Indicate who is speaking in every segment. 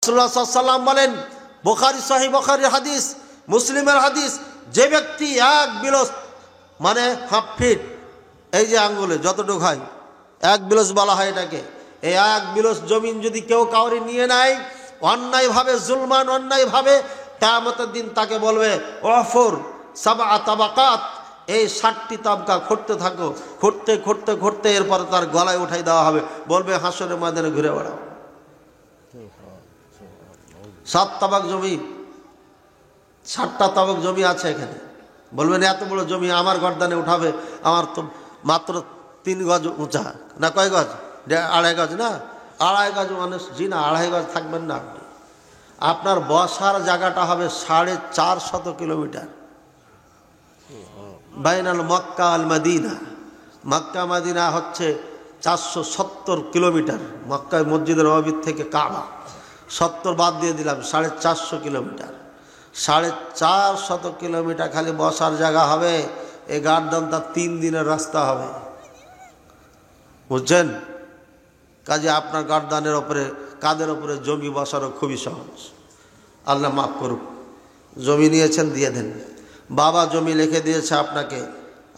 Speaker 1: রাসূলুল্লাহ সাল্লাল্লাহু আলাইহি ওয়াসাল্লাম বলেন, বুখারী সহিহ বুখারীর হাদিস, মুসলিমের হাদিস, যে ব্যক্তি এক বিলস মানে হাফ ফিট, এই যে আঙ্গুলে যতটুকু হয় এক বিলস বলা হয় এটাকে, এই এক বিলস জমিন যদি কেউ কাউরি নিয়ে নেয় অন্যায়ভাবে, জুলমান অন্যায়ভাবে, কিয়ামতের দিন তাকে বলবে ওয়াফুর সাবআ তাবাকাত, এই 7টি তাবকা খুঁড়তে থাকো, খুঁড়তে খুঁড়তে খুঁড়তে এরপরে তার গলায় উঠাই দেওয়া হবে, বলবে হাসরের ময়দানে ঘুরে বেড়াও। 7 তাবাক জমি, 7টা তাবাক জমি আছে এখানে, বলবেন এত বড় জমি আমার গর্দানে উঠাবে, আমার তো মাত্র 3 গজ উঁচা, না কয় গজ, 2.5 গজ, না 2.5 গজ মানুষ, জি না 2.5 গজ থাকবেন না আপনি, আপনার বসার জায়গাটা হবে 450 কিলোমিটার। বাইনাল মক্কা আল মদিনা, মক্কা মদিনা হচ্ছে 470 কিলোমিটার, মক্কা মসজিদের নববী থেকে কাবা 70 বাদ দিয়ে দিলাম, 450 কিলোমিটার, 450 কিলোমিটার খালি বসার জায়গা হবে। এই গার্ডনটা 3 দিনের রাস্তা হবে, বুঝছেন? কাজে আপনার গার্ডনের ওপরে, কাদের ওপরে জমি বসারও খুবই সহজ। আল্লাহ মাফ করুক। জমি নিয়েছেন দিয়ে দেন, বাবা জমি লিখে দিয়েছে আপনাকে,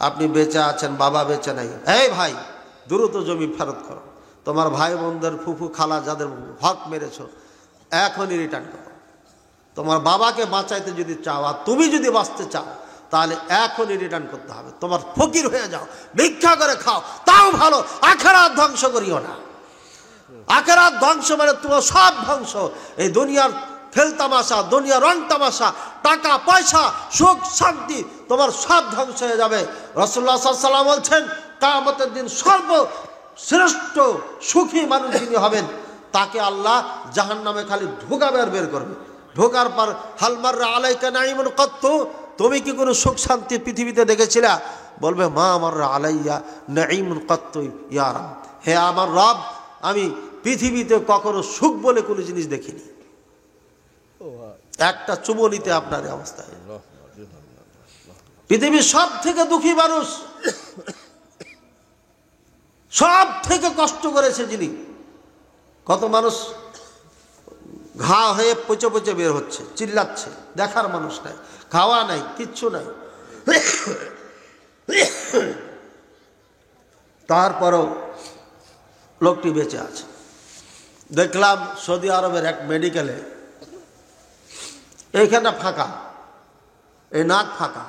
Speaker 1: আপনি বেঁচে আছেন, বাবা বেঁচে নাই, এই ভাই দ্রুত জমি ফেরত করো, তোমার ভাই বোনদের ফুফু খালা যাদের হক মেরেছ এখনই রিটার্ন করো। তোমার বাবাকে বাঁচাইতে যদি চাও আর তুমি যদি বাঁচতে চাও তাহলে এখনই রিটার্ন করতে হবে। তোমার ফকির হয়ে যাও, ভিক্ষা করে খাও, তাও ভালো, আখিরাত ধ্বংস করিও না। আখিরাত ধ্বংস মানে তোমার সব ধ্বংস। এই দুনিয়ার খেল তামাশা, দুনিয়ার রং তামাশা, টাকা পয়সা, সুখ শান্তি, তোমার সব ধ্বংস হয়ে যাবে। রাসূলুল্লাহ সাল্লাল্লাহু আলাইহি ওয়াসাল্লাম বলছেন, কিয়ামতের দিন সর্বশ্রেষ্ঠ সুখী মানুষ যিনি হবেন তাকে আল্লাহ জাহান্নামে খালি ঢোকাবে আর বের করবে। ঢোকার পর হালমার আলাইকা নাইমুন কত্তু, তুমি কি কোনো সুখ শান্তি পৃথিবীতে দেখেছিলা? বলবে মা আমার আলাইয়া নাইমুন কত্তু ইয়া রাব, হে আমার রব, আমি পৃথিবীতে কখনো সুখ বলে কোনো জিনিস দেখিনি। একটা চুমনিতে আপনার অবস্থায় পৃথিবীর সব থেকে দুঃখী মানুষ, সব থেকে কষ্ট করেছে যিনি, কত মানুষ ঘা হয়ে পচে পচে বের হচ্ছে, চিল্লাচ্ছে, দেখার মানুষ নাই, খাওয়া নাই, কিচ্ছু নাই, তারপরও লোকটি বেঁচে আছে। দেখলাম সৌদি আরবের এক মেডিকেলে, এইখানটা ফাঁকা, এই নাক ফাঁকা,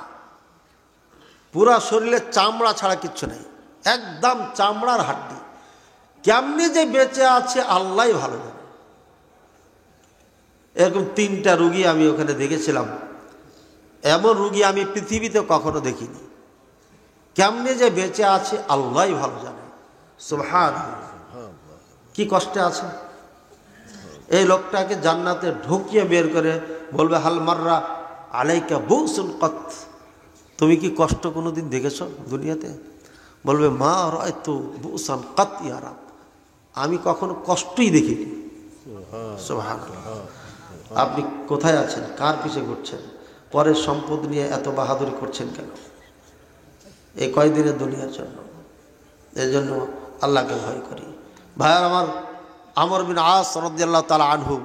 Speaker 1: পুরা শরীরে চামড়া ছাড়া কিচ্ছু নেই, একদম চামড়ার হাড্ডি। কেমনি যে বেঁচে আছে আল্লাহই ভালো জানে। এরকম 3টা রুগী আমি ওখানে দেখেছিলাম, এমন রুগী আমি পৃথিবীতে কখনো দেখিনি। কেমনি যে বেঁচে আছে আল্লাহই ভালো জানে। সুবহানাল্লাহ, কি কষ্টে আছে। এই লোকটাকে জান্নাতে ঢুকিয়ে বের করে বলবে হাল মাররা আলাইকা বুসুল কত, তুমি কি কষ্ট কোনোদিন দেখেছো দুনিয়াতে? বলবে মা রায়তু বুসান কত ইয়া রাব, আমি কখনো কষ্টই দেখিনি। সুবহানাল্লাহ। আপনি কোথায় আছেন? কার পিছে ঘুরছেন? পরের সম্পদ নিয়ে এত বাহাদুরি করছেন কেন? এই কয়দিনের দুনিয়ার জন্য। এই জন্য আল্লাহকে ভয় করি। ভাইয়ার আমার, আমর বিন আস রাদিয়াল্লাহু তাআলা আনহু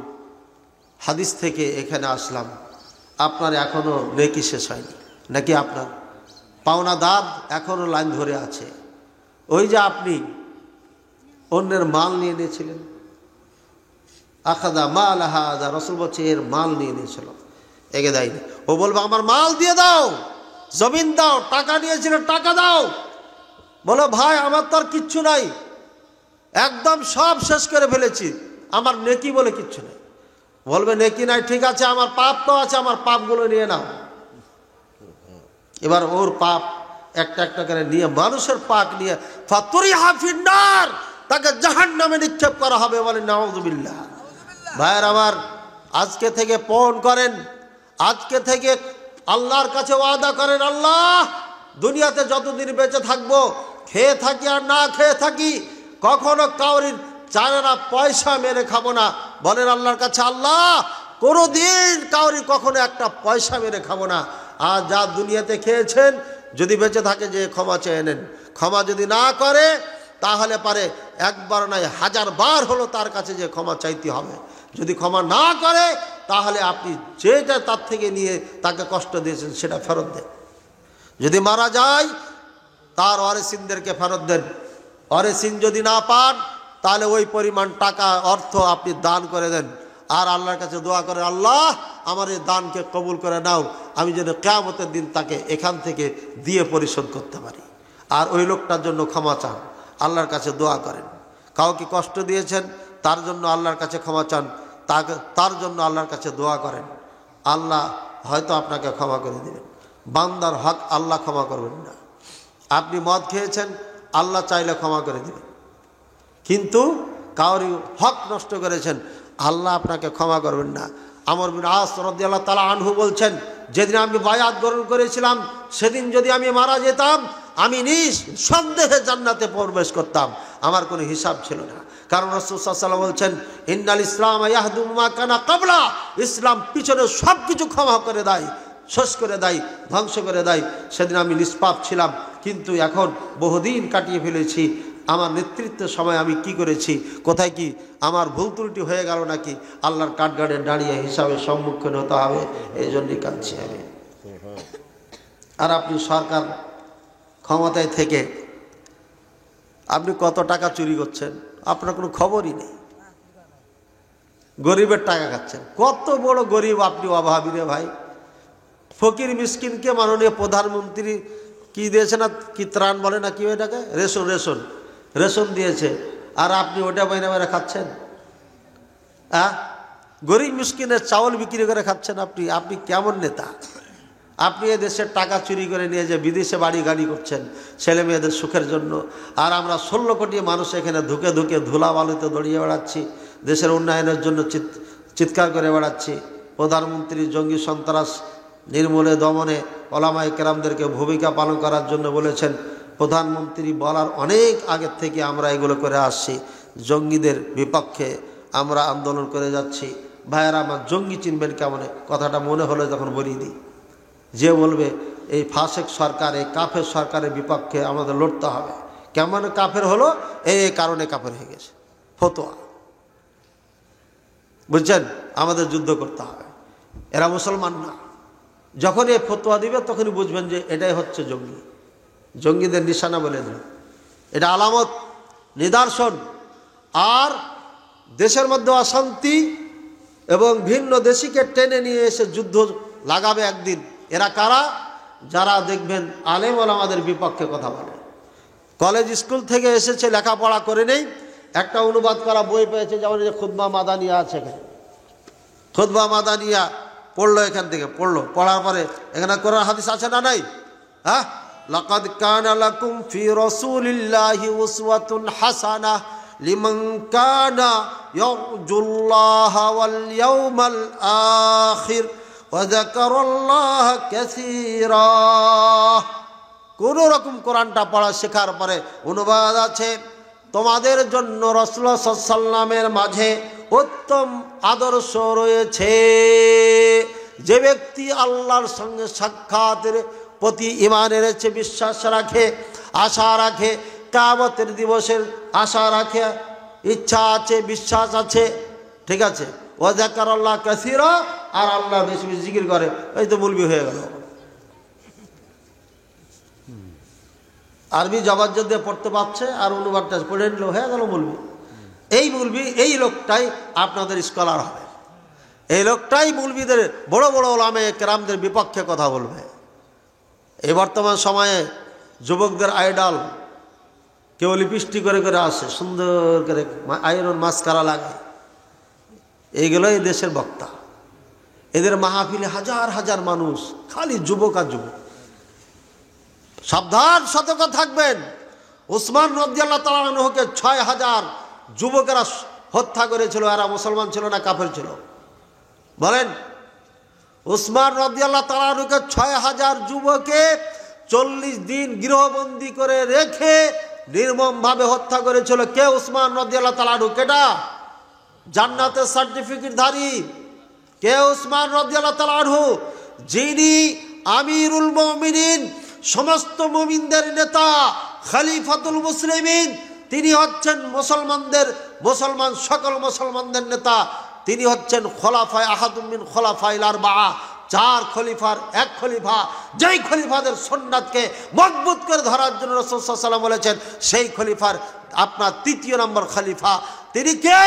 Speaker 1: হাদিস থেকে এখানে আসলাম। আপনার এখনো নেকি শেষ হয়নি নাকি? আপনার পাওনাদার এখনো লাইন ধরে আছে। ওই যে আপনি অন্যের মাল নিয়ে নিয়েছিলেন, আখাদা মাল হাদা, রাসূল বলছে এর মাল নিয়ে নিয়েছিল, একে দেয়নি। ও বলবে আমার মাল দিয়ে দাও, জমিন দাও, টাকা নিয়েছিল টাকা দাও। বলো ভাই আমার তো আর কিচ্ছু নাই, একদম সব শেষ করে ফেলেছি, আমার নেকি বলে কিচ্ছু নেই। বলবে নেকি নাই, ঠিক আছে আমার পাপ তো আছে, আমার পাপগুলো নিয়ে নাও। এবার ওর পাপ একটা একটা করে নিয়ে, মানুষের পাপ নিয়ে ফাতুরিহা ফিন্নার, তাকে জাহান্নামে নিক্ষেপ করা হবে। বলে নাউযুবিল্লাহ। ভাইয়ের আমার, আজকে থেকে পণ করেন, আজকে থেকে আল্লাহর কাছে ওয়াদা করেন, আল্লাহ দুনিয়াতে যতদিন বেঁচে থাকবো, খেয়ে থাকি আর না খেয়ে থাকি, কখনো কাউরির চারানা পয়সা মেরে খাবো না। বলেন আল্লাহর কাছে, আল্লাহ কোনোদিন কাউরি কখনো একটা পয়সা মেরে খাবো না। আর যা দুনিয়াতে খেয়েছেন যদি বেঁচে থাকে যে ক্ষমা চেয়ে নেন, ক্ষমা যদি না করে তাহলে পারে একবার নয় 1000 বার হলো তার কাছে যে ক্ষমা চাইতে হবে। যদি ক্ষমা না করে তাহলে আপনি যেটা তার থেকে নিয়ে তাকে কষ্ট দিয়েছেন সেটা ফেরত দেন। যদি মারা যায় তার ওয়ারিসিনদেরকে ফেরত দেন। ওয়ারিসিন যদি না পান তাহলে ওই পরিমাণ টাকা অর্থ আপনি দান করে দেন। আর আল্লাহর কাছে দোয়া করেন, আল্লাহ আমার এই দানকে কবুল করে নাও, আমি যেন কিয়ামতের দিন তাকে এখান থেকে দিয়ে পরিশোধ করতে পারি। আর ওই লোকটার জন্য ক্ষমা চান, আল্লাহর কাছে দোয়া করেন। কাউকে কষ্ট দিয়েছেন তার জন্য আল্লাহর কাছে ক্ষমা চান, তার জন্য আল্লাহর কাছে দোয়া করেন। আল্লাহ হয়তো আপনাকে ক্ষমা করে দেবেন। বান্দার হক আল্লাহ ক্ষমা করবেন না। আপনি মদ খেয়েছেন, আল্লাহ চাইলে ক্ষমা করে দেবেন, কিন্তু কাউরি হক নষ্ট করেছেন, আল্লাহ আপনাকে ক্ষমা করবেন না। আমর বিন আস রাদিয়াল্লাহু তাআলা আনহু বলছেন, যেদিন আমি বায়াত গ্রহণ করেছিলাম সেদিন যদি আমি মারা যেতাম আমি নিঃসন্দেহে জান্নাতে প্রবেশ করতাম, আমার কোনো হিসাব ছিল না। কারণ রাসূল সাল্লাল্লাহু আলাইহি ওয়াসাল্লাম বলছেন, ইন্নাল ইসলাম ইয়াহদুম মা কানা ক্বাবলা, ইসলাম পিছনে সব কিছু ক্ষমা করে দেয়, শেষ করে দেয়, ধ্বংস করে দেয়। সেদিন আমি নিষ্পাপ ছিলাম, কিন্তু এখন বহুদিন কাটিয়ে ফেলেছি। আমার নেতৃত্বের সময় আমি কি করেছি, কোথায় কি আমার ভুল ত্রুটি হয়ে গেল নাকি, আল্লাহর কাঠগড়ে দাঁড়িয়ে হিসাবের সম্মুখীন হতে হবে, এই জন্যই কাঁদছি আমি। আর আপনি সরকার ক্ষমতায় থেকে আপনি কত টাকা চুরি করছেন আপনার কোনো খবরই নেই। গরিবের টাকা খাচ্ছেন, কত বড় গরিব আপনি, অভাবী রে ভাই। ফকির মিসকিনকে মাননীয় প্রধানমন্ত্রী কি দিয়েছে না, কি ত্রাণ বলে না, কি এটাকে রেশন দিয়েছে, আর আপনি ওটা বাইরে বাইরে খাচ্ছেন। গরিব মিসকিনের চাউল বিক্রি করে খাচ্ছেন আপনি কেমন নেতা? আপনি এ দেশের টাকা চুরি করে নিয়ে যে বিদেশে বাড়ি গাড়ি করছেন ছেলে মেয়েদের সুখের জন্য, আর আমরা 16 কোটি মানুষ এখানে ধুকে ধুকে ধুলা বালুতে দড়িয়ে বেড়াচ্ছি, দেশের উন্নয়নের জন্য চিৎকার করে বেড়াচ্ছি। প্রধানমন্ত্রী জঙ্গি সন্ত্রাস নির্মূলে দমনে ওলামায়ে কেরামদেরকে ভূমিকা পালন করার জন্য বলেছেন। প্রধানমন্ত্রী বলার অনেক আগের থেকে আমরা এগুলো করে আসছি, জঙ্গিদের বিপক্ষে আমরা আন্দোলন করে যাচ্ছি। ভাইয়েরা আমার, জঙ্গি চিনবেন কেমন, কথাটা মনে হলে তখন বলিয়ে দিই। যে বলবে এই ফাসেক সরকার, এই কাফের সরকারের বিপক্ষে আমাদের লড়তে হবে, কেমন কাফের হলো, এই কারণে কাফের হয়ে গেছে, ফতোয়া, বুঝছেন, আমাদের যুদ্ধ করতে হবে, এরা মুসলমান না। যখন এই ফতোয়া দিবে তখনই বুঝবেন যে এটাই হচ্ছে জঙ্গি, জঙ্গিদের নিশানা বলে দিল, এটা আলামত, নিদর্শন। আর দেশের মধ্যে অশান্তি এবং ভিন্ন দেশিকে টেনে নিয়ে এসে যুদ্ধ লাগাবে একদিন। এরা কারা? যারা দেখবেন আলেম ওলামাদের বিপক্ষে কথা বলে, কলেজ স্কুল থেকে এসেছে, লেখাপড়া করে নেই, একটা অনুবাদ করা বই পেয়েছে, যেমন যে খুতবা মাদানিয়া আছে, এখানে খুতবা মাদানিয়া পড়লো, এখান থেকে পড়ার পরে এখানে কোরআন হাদিস আছে না নাই? হ্যাঁ, লাকাদ কানা লাকুম ফি রাসূলিল্লাহি উসওয়াতুন হাসানাহ লিমান কানা ইয়ারজুল্লাহা ওয়াল ইয়াউমাল আখির ওয়া যাকারাল্লাহা কাসীরা। কোন রকম কোরআনটা পড়া শেখার পরে অনুবাদ আছে, তোমাদের জন্য রাসূলুল্লাহ সাল্লাল্লাহু আলাইহি ওয়াসাল্লামের মাঝে উত্তম আদর্শ রয়েছে। যে ব্যক্তি আল্লাহর সঙ্গে সাক্ষাতের প্রতি ঈমান এনেছে, বিশ্বাস রাখে, আশা রাখে, কিয়ামতের দিবসের আশা রাখে, ইচ্ছা আছে, বিশ্বাস আছে, ঠিক আছে, ওয়া যাকারাল্লাহ কাসীরা, আর আল্লাহ বেশি বেশি জিকির করে, এই তো মুলবি হয়ে গেল। আরবি জবাজ্জত দিয়ে পড়তে পারছে আর অনুবাদটা পড়ে নিল, হয়ে গেল মুলবি। এই মুলবি, এই লোকটাই আপনাদের স্কলার হবে, এই লোকটাই মুলবিদের, বড় বড় ওলামায়ে কেরামদের বিপক্ষে কথা বলবে। এই বর্তমান সময়ে যুবকদের আইডল, কেউ লিপস্টিক করে করে আসে, সুন্দর করে আয়রন মাস্কারা লাগে, এইগুলোই দেশের বক্তা। এদের মাহফিলে হাজার হাজার মানুষ, খালি যুবক আর যুবক। সাবধান, সতর্ক থাকবেন। উসমান রাদিয়াল্লাহু তাআলা আনহুকে 6000 যুবকেরা হত্যা করেছিল, এরা মুসলমান ছিল না কাফের ছিল? বলেন, উসমান রাদিয়াল্লাহু তাআলা আনহুকে 6000 যুবকে 40 দিন গৃহবন্দী করে রেখে নির্মমভাবে হত্যা করেছিল। কে উসমান রাদিয়াল্লাহু তাআলা আনহু? কেটা? জান্নাতের সার্টিফিকেটধারী। কে উসমান রাদিয়াল্লাহু তাআলা আনহু? যিনি আমিরুল মুমিনিন, সমস্ত মুমিনদের নেতা, খলিফাতুল মুসলিমিন, তিনি হচ্ছেন সকল মুসলমানদের নেতা। তিনি হচ্ছেন খোলাফায়ে আহাদুম মিন খোলাফাইল আরবাআ, 4 খলিফার এক খলিফা, যেই খলিফাদের সুন্নাতকে মজবুত করে ধরার জন্য রাসূল সাল্লাল্লাহু আলাইহি ওয়াসাল্লাম বলেছেন সেই খলিফার আপনার 3য় নম্বর খলিফা তিনি কে?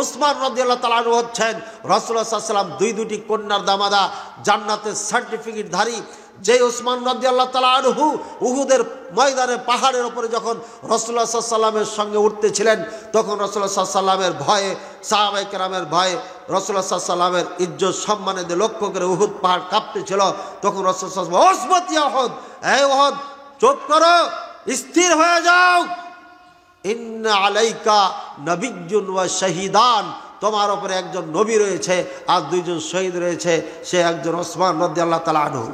Speaker 1: উসমান রাদিয়াল্লাহু তাআলা আনহু হচ্ছেন রাসূলুল্লাহ সাল্লাল্লাহু আলাইহি ওয়াসাল্লাম 2টি কন্যার দামাদা, জান্নাতের সার্টিফিকেটধারী। যে উসমান রাদিয়াল্লাহু তাআলা আনহু উহুদের ময়দানে পাহাড়ের উপরে যখন রাসূলুল্লাহ সাল্লাল্লাহু আলাইহি ওয়াসাল্লামের সঙ্গে উঠতেছিলেন, তখন রাসূলুল্লাহ সাল্লাল্লাহু আলাইহি ওয়াসাল্লামের ভয়ে, সাহাবায়ে কেরামের ভয়ে, রাসূলুল্লাহ সাল্লাল্লাহু আলাইহি ওয়াসাল্লামের ইজ্জত সম্মানে লক্ষ্য করে উহুদ পাহাড় কাঁপতেছিল। তখন রাসূলুল্লাহ সাল্লাল্লাহু আলাইহি ওয়াসাল্লাম, ওসবত ইয়া উহুদ, এই উহুদ চুপ করো, স্থির হয়ে যাও, ইন্না আলাইকা নবিয়্যুন ওয়া শাহীদান, তোমার উপরে একজন নবী রয়েছে আর 2জন শহীদ রয়েছে, সে একজন ওসমান রাদিয়াল্লাহু তাআলা আনহু।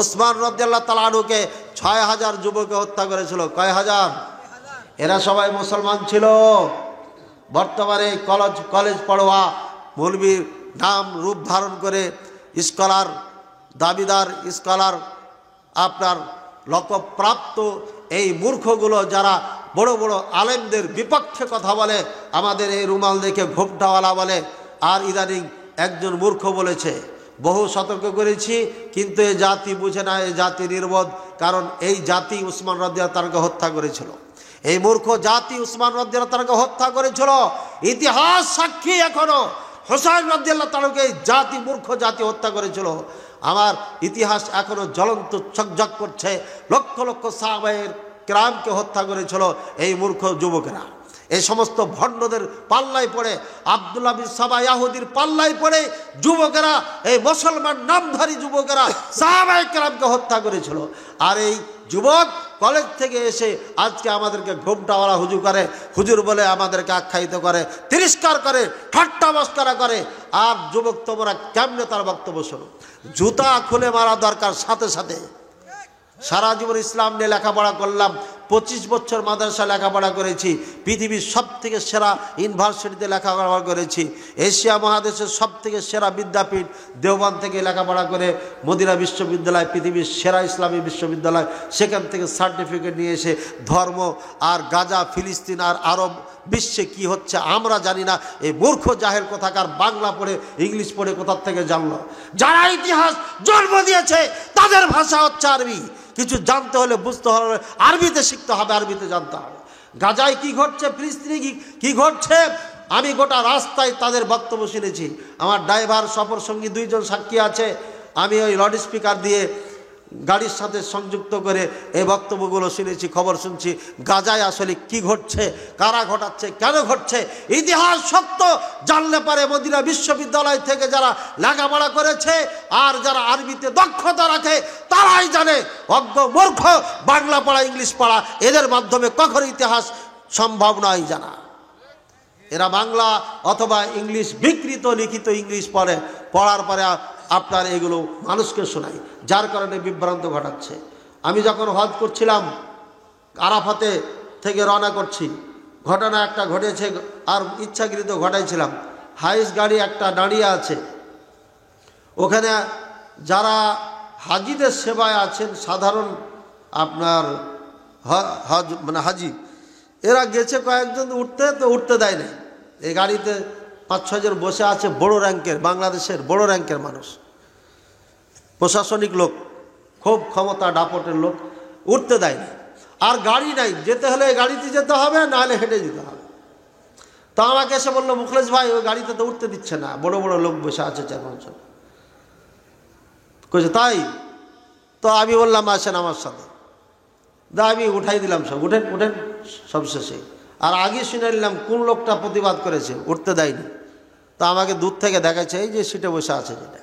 Speaker 1: ওসমান রাদিয়াল্লাহু তাআলা আনহুকে 6000 যুবকে হত্যা করেছিল। কয় হাজার? এরা সবাই মুসলমান ছিল। বর্তমানে কলেজ পড়ুয়া মৌলবীর নাম রূপ ধারণ করে স্কলার, দাবিদার স্কলার, আপনার লকবপ্রাপ্ত এই মূর্খগুলো যারা বড় বড় আলেমদের বিপক্ষে কথা বলে, আমাদের এই রুমাল দেখে ঘোপটাওয়ালা বলে। আর ইদানিং একজন মূর্খ বলেছে, বহু সতর্ক করেছি, কিন্তু এই জাতি বুঝে না, এই জাতি নির্বোধ, কারণ এই জাতি উসমান রাদিয়াল্লাহু তাআলাকে হত্যা করেছিল। এই মূর্খ জাতি উসমান রাদিয়াল্লাহু তাআলাকে হত্যা করেছিল। ইতিহাস সাক্ষী এখনো হুসাইন রাদিয়াল্লাহু তাআলাকে এই জাতি, মূর্খ জাতি হত্যা করেছিল। আমার ইতিহাস এখনো জ্বলন্ত ঝকঝক করছে। লক্ষ লক্ষ সাহাবায়ে কেরামকে হত্যা করেছিল এই মূর্খ যুবকেরা। এই সমস্ত ভণ্ডদের পাল্লায় পড়ে, আব্দুল্লাহ বিন সাবা ইয়াহুদির পাল্লায় পড়ে যুবকেরা, এই মুসলমান নামধারী যুবকেরা সাহাবায়ে কেরামকে হত্যা করেছিল। আর এই যুবক কলেজ থেকে এসে আজকে আমাদেরকে ঘোমটাওয়ালা হুজুর বলে আমাদেরকে আখ্যায়িত করে, তিরস্কার করে, ঠাট্টা মস্করা করে। আর যুবক তোমরা কেমনে তার বক্তব্য শোনো? জুতা খুলে মারা দরকার। সাথে সাথে সারা জীবন ইসলাম নিয়ে লেখাপড়া করলাম, 25 বছর মাদ্রাসা লেখাপড়া করেছি, পৃথিবীর সবথেকে সেরা ইউনিভার্সিটিতে লেখাপড়া করেছি, এশিয়া মহাদেশের সবথেকে সেরা বিদ্যাপীঠ দেওবন্দ থেকে লেখাপড়া করে মদিনা বিশ্ববিদ্যালয়, পৃথিবীর সেরা ইসলামী বিশ্ববিদ্যালয়, সেখান থেকে সার্টিফিকেট নিয়ে এসে ধর্ম আর গাজা, ফিলিস্তিন আর আরব বিশ্বে কি হচ্ছে আমরা জানি না। এই মূর্খ জাহেল কোথাকার বাংলা পড়ে, ইংলিশ পড়ে কোথার থেকে জানলো? যারা ইতিহাস জন্ম দিয়েছে তাদের ভাষা হচ্ছে আরবি। কিছু জানতে হলে, বুঝতে হলে আরবিতে শিখতে হবে, আরবিতে জানতে হবে। গাজায় কি ঘটছে, ফিলিস্তিনে কি ঘটছে, আমি গোটা রাস্তায় তাদের বক্তব্য শুনেছি। আমার ড্রাইভার, সফর সঙ্গী 2জন সাক্ষী আছে। আমি ওই লাউড স্পিকার দিয়ে গাড়ির সাথে সংযুক্ত করে এই বক্তব্যগুলো শুনেছি, খবর শুনছি। গাজায় আসলে কি ঘটছে, কারা ঘটাচ্ছে, কেন ঘটছে, ইতিহাস সত্য জানলে পারে মদিনা বিশ্ববিদ্যালয় থেকে যারা লেখাপড়া করেছে আর যারা আরবিতে দক্ষতা রাখে তারাই জানে। অজ্ঞ মূর্খ বাংলা পড়া, ইংলিশ পড়া, এদের মাধ্যমে কখনো ইতিহাস সম্ভব নয় জানা। এরা বাংলা অথবা ইংলিশ, বিকৃত লিখিত ইংলিশ পড়ার পরে আপনার এগুলো মানুষকে শোনায়, যার কারণে বিভ্রান্ত ঘটাচ্ছে। আমি যখন হজ করছিলাম, আরাফাতে থেকে রওনা করছি, ঘটনা একটা ঘটেছে আর ইচ্ছাকৃত ঘটাইছিলাম। হাইস গাড়ি একটা দাঁড়িয়ে আছে, ওখানে যারা হাজিদের সেবায় আছেন, সাধারণ আপনার হজ মানে হাজি, এরা গেছে কয়েকজন উঠতে, তো উঠতে দেয় না। এই গাড়িতে 5-6 জন বসে আছে, বড় র্যাঙ্কের, বাংলাদেশের বড় র্যাঙ্কের মানুষ, প্রশাসনিক লোক, খুব ক্ষমতা দাপটের লোক, উঠতে দেয় না। আর গাড়ি নাই, যেতে হলে গাড়িতে যেতে হবে, না হলে হেঁটে যেতে হবে। তো আমাকে এসে বললো, মুখলেস ভাই ওই গাড়িতে তো উঠতে দিচ্ছে না, বড় বড় লোক বসে আছে 4-5 জন। কইছে তাই? তো আমি বললাম আসেন আমার সাথে। আমি উঠাই দিলাম সব, উঠেন উঠেন সব শেষে। আর আগে শুনে নিলাম কোন লোকটা প্রতিবাদ করেছে, উঠতে দেয়নি। তো আমাকে দূর থেকে দেখাচ্ছে, এই যে সিটে বসে আছে, যেটা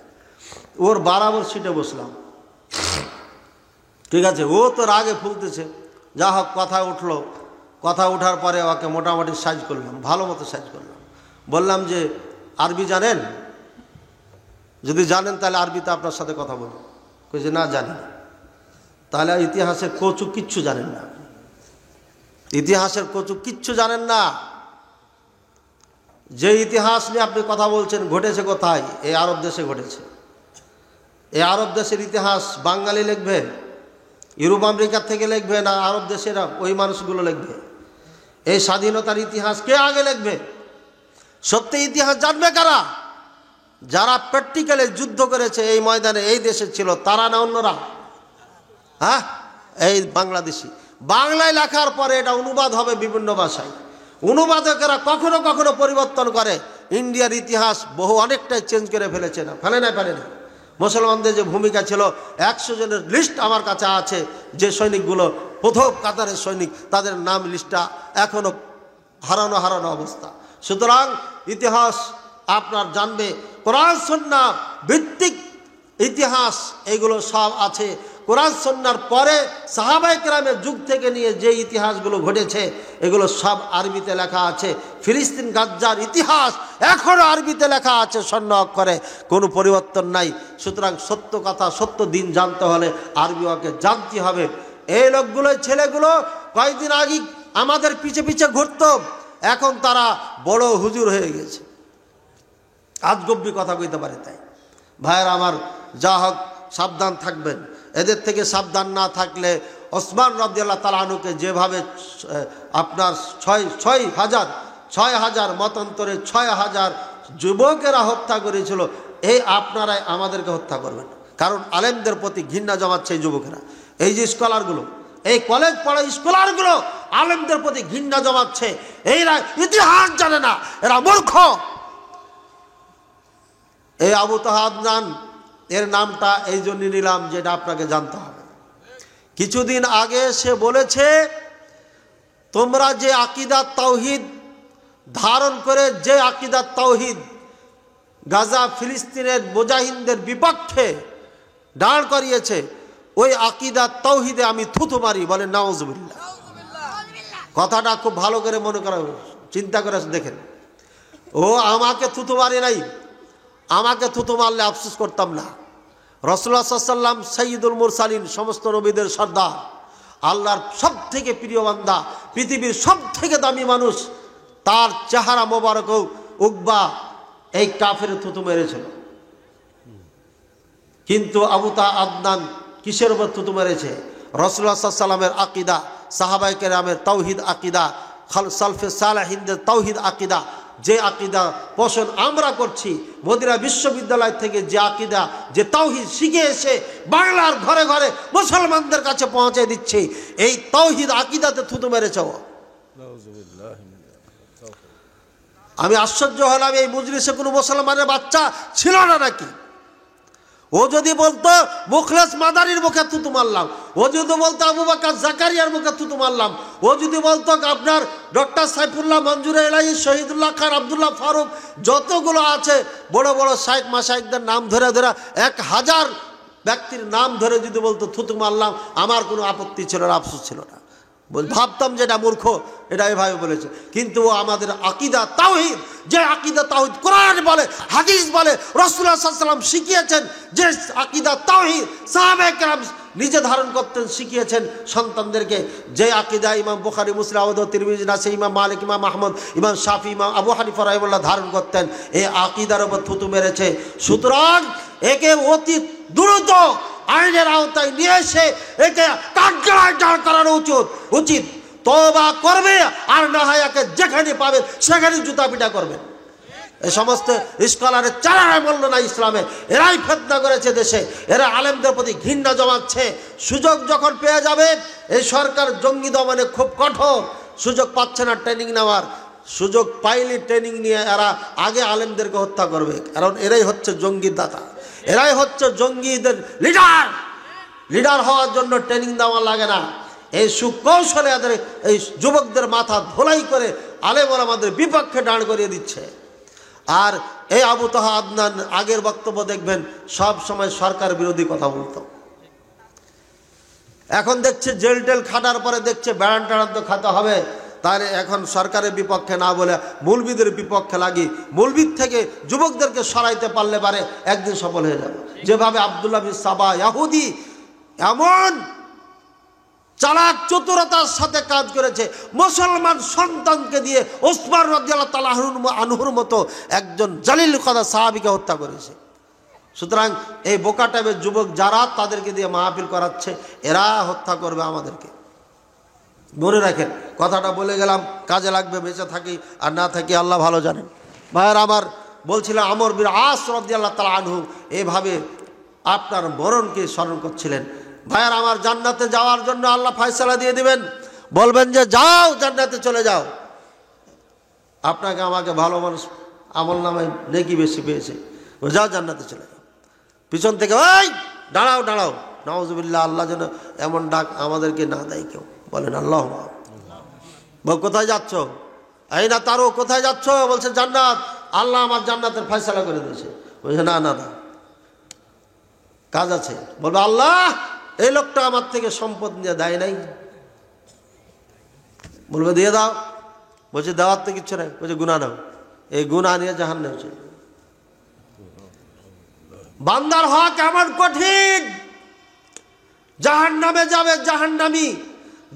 Speaker 1: ওর বরাবর সিটে বসলাম। ঠিক আছে, ও তো রাগে ফুলতেছে। যা হোক কথা উঠলো, কথা উঠার পরে ওকে মোটামুটি সাইজ করলাম, ভালো মতো সাইজ করলাম। বললাম যে আরবি জানেন? যদি জানেন তাহলে আরবিতে আপনার সাথে কথা বলুন। কইছে না জানি। তাহলে ইতিহাসের কচু কিচ্ছু জানেন না, ইতিহাসের কচু কিচ্ছু জানেন না। যে ইতিহাস নিয়ে আপনি কথা বলছেন ঘটেছে কোথায়? এই আরব দেশে ঘটেছে। এই আরব দেশের ইতিহাস বাঙালি লিখবে, ইউরোপ আমেরিকা থেকে লিখবে, না আরব দেশের ওই মানুষগুলো লিখবে? এই স্বাধীনতার ইতিহাস কে আগে লিখবে? সত্যি ইতিহাস জানবে কারা? যারা প্র্যাকটিক্যালে যুদ্ধ করেছে এই ময়দানে এই দেশে ছিল তারা না অন্যরা? হ্যাঁ, এই বাংলাদেশি। বাংলায় লেখার পরে এটা অনুবাদ হবে বিভিন্ন ভাষায়। অনুবাদকেরা কখনো কখনো পরিবর্তন করে। ইন্ডিয়ার ইতিহাস বহু অনেকটাই চেঞ্জ করে ফেলেছে। না ফেলে না। মুসলমানদের যে ভূমিকা ছিল 100 জনের লিস্ট আমার কাছে আছে, যে সৈনিকগুলো প্রথম কাতারের সৈনিক তাদের নাম লিস্টটা এখনো হারানো অবস্থা। সুতরাং ইতিহাস আপনার জানবে, কোরআন সুন্নাহ ভিত্তিক ইতিহাস এগুলো সব আছে। কোরআন সুন্নাহর পরে সাহাবায়ে কেরামের যুগ থেকে নিয়ে যে ইতিহাসগুলো ঘটেছে এগুলো সব আরবিতে লেখা আছে। ফিলিস্তিন গাজ্জার ইতিহাস এখনও আরবিতে লেখা আছে স্বর্ণ অক্ষরে, কোনো পরিবর্তন নাই। সুতরাং সত্য কথা, সত্য দিন জানতে হলে আরবি ওকে জানতে হবে। এই লোকগুলো, ছেলেগুলো কয়েকদিন আগে আমাদের পিছে পিছে ঘুরত, এখন তারা বড় হুজুর হয়ে গেছে। আজগব্বি কথা কইতে পারে। তাই ভাইয়েরা আমার, যা হোক সাবধান থাকবেন। এদের থেকে সাবধান না থাকলে ওসমান রাদিয়াল্লাহু তাআলা আনহুকে যেভাবে আপনার 6,000 মতান্তরে 6,000 যুবকেরা হত্যা করেছিল, এই আপনারাই আমাদেরকে হত্যা করবেন। কারণ আলেমদের প্রতি ঘৃণা জমাচ্ছে এই যুবকেরা। এই যে স্কলারগুলো, এই কলেজ পড়া স্কলারগুলো আলেমদের প্রতি ঘৃণা জমাচ্ছে। এইরা ইতিহাস জানে না, এরা মূর্খ। এই আবু তাহা আদনান এর নামটা এই জন্য নিলাম যেটা আপনাকে জানতে হবে। কিছুদিন আগে সে বলেছে, তোমরা যে আকিদাত তাওহীদ ধারণ করে, যে আকিদাত তাওহীদ গাজা ফিলিস্তিনের মুজাহিদদের বিপক্ষে দাঁড় করিয়েছে, ওই আকিদাত তাওহীদে আমি থুতু মারি। বলে নাউজুবিল্লাহ। কথাটা খুব ভালো করে মনে করা, চিন্তা করে দেখেন। ও আমাকে থুতু মারি নাই, আমাকে থুতু মারলে আফসোস করতাম না। রাসূলুল্লাহ সাল্লাল্লাহু আলাইহি ওয়াসাল্লাম সাইয়্যিদুল মুরসালিন, সমস্ত নবীদের সর্দার, আল্লাহর সব থেকে প্রিয় বান্দা, পৃথিবীর সব থেকে দামি মানুষ, তার চেহারা মোবারক উকবা এই কাফের থুতু মেরেছিল। কিন্তু আবু তাহা আদনান কিসের উপর থুতু মেরেছে? রাসূলুল্লাহ সাল্লাল্লাহু আলাইহি ওয়াসাল্লামের আকীদা, সাহাবায়ে কেরামের তাওহীদ আকীদা, সালফে সালেহিনদের তাওহীদ আকীদা, যে আকীদা পোষণ আমরা করছি, মদিনা বিশ্ববিদ্যালয় থেকে যে আকীদা, যে তাওহীদ শিখে এসে বাংলার ঘরে ঘরে মুসলমানদের কাছে পৌঁছে দিচ্ছে, এই তাওহীদ আকীদাতে থুতু মেরেছে। আমি আশ্চর্য হলাম, এই মজলিসে কোনো মুসলমানের বাচ্চা ছিল না নাকি? ও যদি বলতো মুখলেস মাদারির মুখে থুতু মারলাম, ও যদি বলতো আবু বকর জাকারিয়ার মুখে থুতু মারলাম, ও যদি বলতো আপনার ডক্টর সাইফুল্লাহ, মঞ্জুর এলাহি, শহীদুল্লাহ খান, আব্দুল্লাহ ফারুক, যতগুলো আছে বড় বড় শাইখ মাশাইখদের নাম ধরে 1000 ব্যক্তির নাম ধরে যদি বলতো থুতু মারলাম, আমার কোনো আপত্তি ছিল না, আফসোস ছিল না। ভাবতাম যেটা মূর্খ, এটা এভাবে বলেছে। কিন্তু আমাদের আকীদা তাওহীদ, যে আকীদা তাওহীদ কোরআন বলে, হাদিস বলে, রাসূলুল্লাহ সাল্লাল্লাহু আলাইহি ওয়াসাল্লাম শিখিয়েছেন, যে আকীদা তাওহীদ সাহাবায়ে কেরাম নিজে ধারণ করতেন, শিখিয়েছেন সন্তানদেরকে, যে আকীদা ইমাম বুখারী, মুসলিম, আবু দাউদ, তিরমিজি, নাসাঈ, ইমাম মালিক, ইমাম আহমদ, ইমাম শাফি, ইমাম আবু হানিফা রাহিমাহুল্লাহ ধারণ করতেন, এই আকীদার উপর থুতু মেরেছে। সুতরাং একে অতি দ্রুত আইনের আওতায় নিয়ে এসে একে কাঠগড়ায় দাঁড় করানো উচিত। তওবা করবে, আর না হয় একে যেখানে পাবে সেখানে জুতা পিটা করবেন। এই সমস্ত স্কলারের চারায় মূল্য নাই ইসলামে। এরাই ফিতনা করেছে দেশে, এরা আলেমদের প্রতি ঘৃণা জমাচ্ছে। সুযোগ যখন পেয়ে যাবে, এই সরকার জঙ্গি দমনে খুব কঠোর, সুযোগ পাচ্ছে না ট্রেনিং নেওয়ার। সুযোগ পাইলে ট্রেনিং নিয়ে এরা আগে আলেমদেরকে হত্যা করবে, কারণ এরাই হচ্ছে জঙ্গির দাতা, এরাই হচ্ছে জঙ্গিদের লিডার হওয়ার জন্য ট্রেনিং দেওয়া লাগে না। এই সুকৌশলে এদের এই যুবকদের মাথা ধোলাই করে আলেম ওলামাদের বিপক্ষে দাঁড় করিয়ে দিচ্ছে। আর এই আবু তাহা আদনান আগের বক্তব্য দেখবেন সব সময় সরকার বিরোধী কথা বলতো। এখন দেখছে জেল টেল খাটার পরে দেখছে বেড়ান টেড়ান তো খাতে হবে, তাহলে এখন সরকারের বিপক্ষে না বলে মৌলবীদের বিপক্ষে লাগি, মৌলবীর থেকে যুবকদেরকে সরাইতে পারলে পারে একদিন সফল হয়ে যাবে। যেভাবে আব্দুল্লাহ বিন সাবা ইয়াহুদি এমন চালাক চতুরতার সাথে কাজ করেছে, মুসলমান সন্তানকে দিয়ে ওসমান রাদিয়াল্লাহু তাআলা আনহুর মতো একজন জালিল কদর সাহাবীকে হত্যা করেছে। সুতরাং এই বোকা টাইপের যুবক যারা, তাদেরকে দিয়ে মাহফিল করাচ্ছে, এরা হত্যা করবে আমাদেরকে। মনে রাখেন, কথাটা বলে গেলাম, কাজে লাগবে, বেঁচে থাকি আর না থাকি আল্লাহ ভালো জানেন। ভাইয়ের আমার, বলছিলেন আমর বিন আস রাদিয়াল্লাহু তাআলা আনহু এভাবে আপনার মরণকে স্মরণ করছিলেন। ভাইয়ার আমার, জান্নাতে যাওয়ার জন্য আল্লাহ ফয়সালা দিয়ে দিবেন, বলবেন যে যাও জান্নাতে চলে যাও। আপনাকে আমাকে ভালো মানুষ আমল নামে নেকি বেশি পেয়েছে, যাও জান্নাতে চলে যাও। পিছন থেকে ওই দাঁড়াও দাঁড়াও, নাউজুবিল্লাহ, আল্লাহ যেন এমন ডাক আমাদেরকে না দেয় কেউ। বলেন আল্লাহ। বল কোথায় যাচ্ছ? এই না তারও কোথায় যাচ্ছ? বলছে জান্নাত, আল্লাহ আমার জান্নাতের ফয়সালা করে দিয়েছে। বলছে না না না, কাজ আছে। বলবে আল্লাহ এই লোকটা আমার থেকে সম্পদ নিয়ে দেয় নাই। বলবে দিয়ে দাও। বলছে দেওয়ার তো কিচ্ছু নাই। বলছে গুনাহ নাও, এই গুনাহ নিয়ে জাহান্নামে চলে। বান্দার হক এমন কঠিন, জাহান্নামে যাবে জাহান্নামী,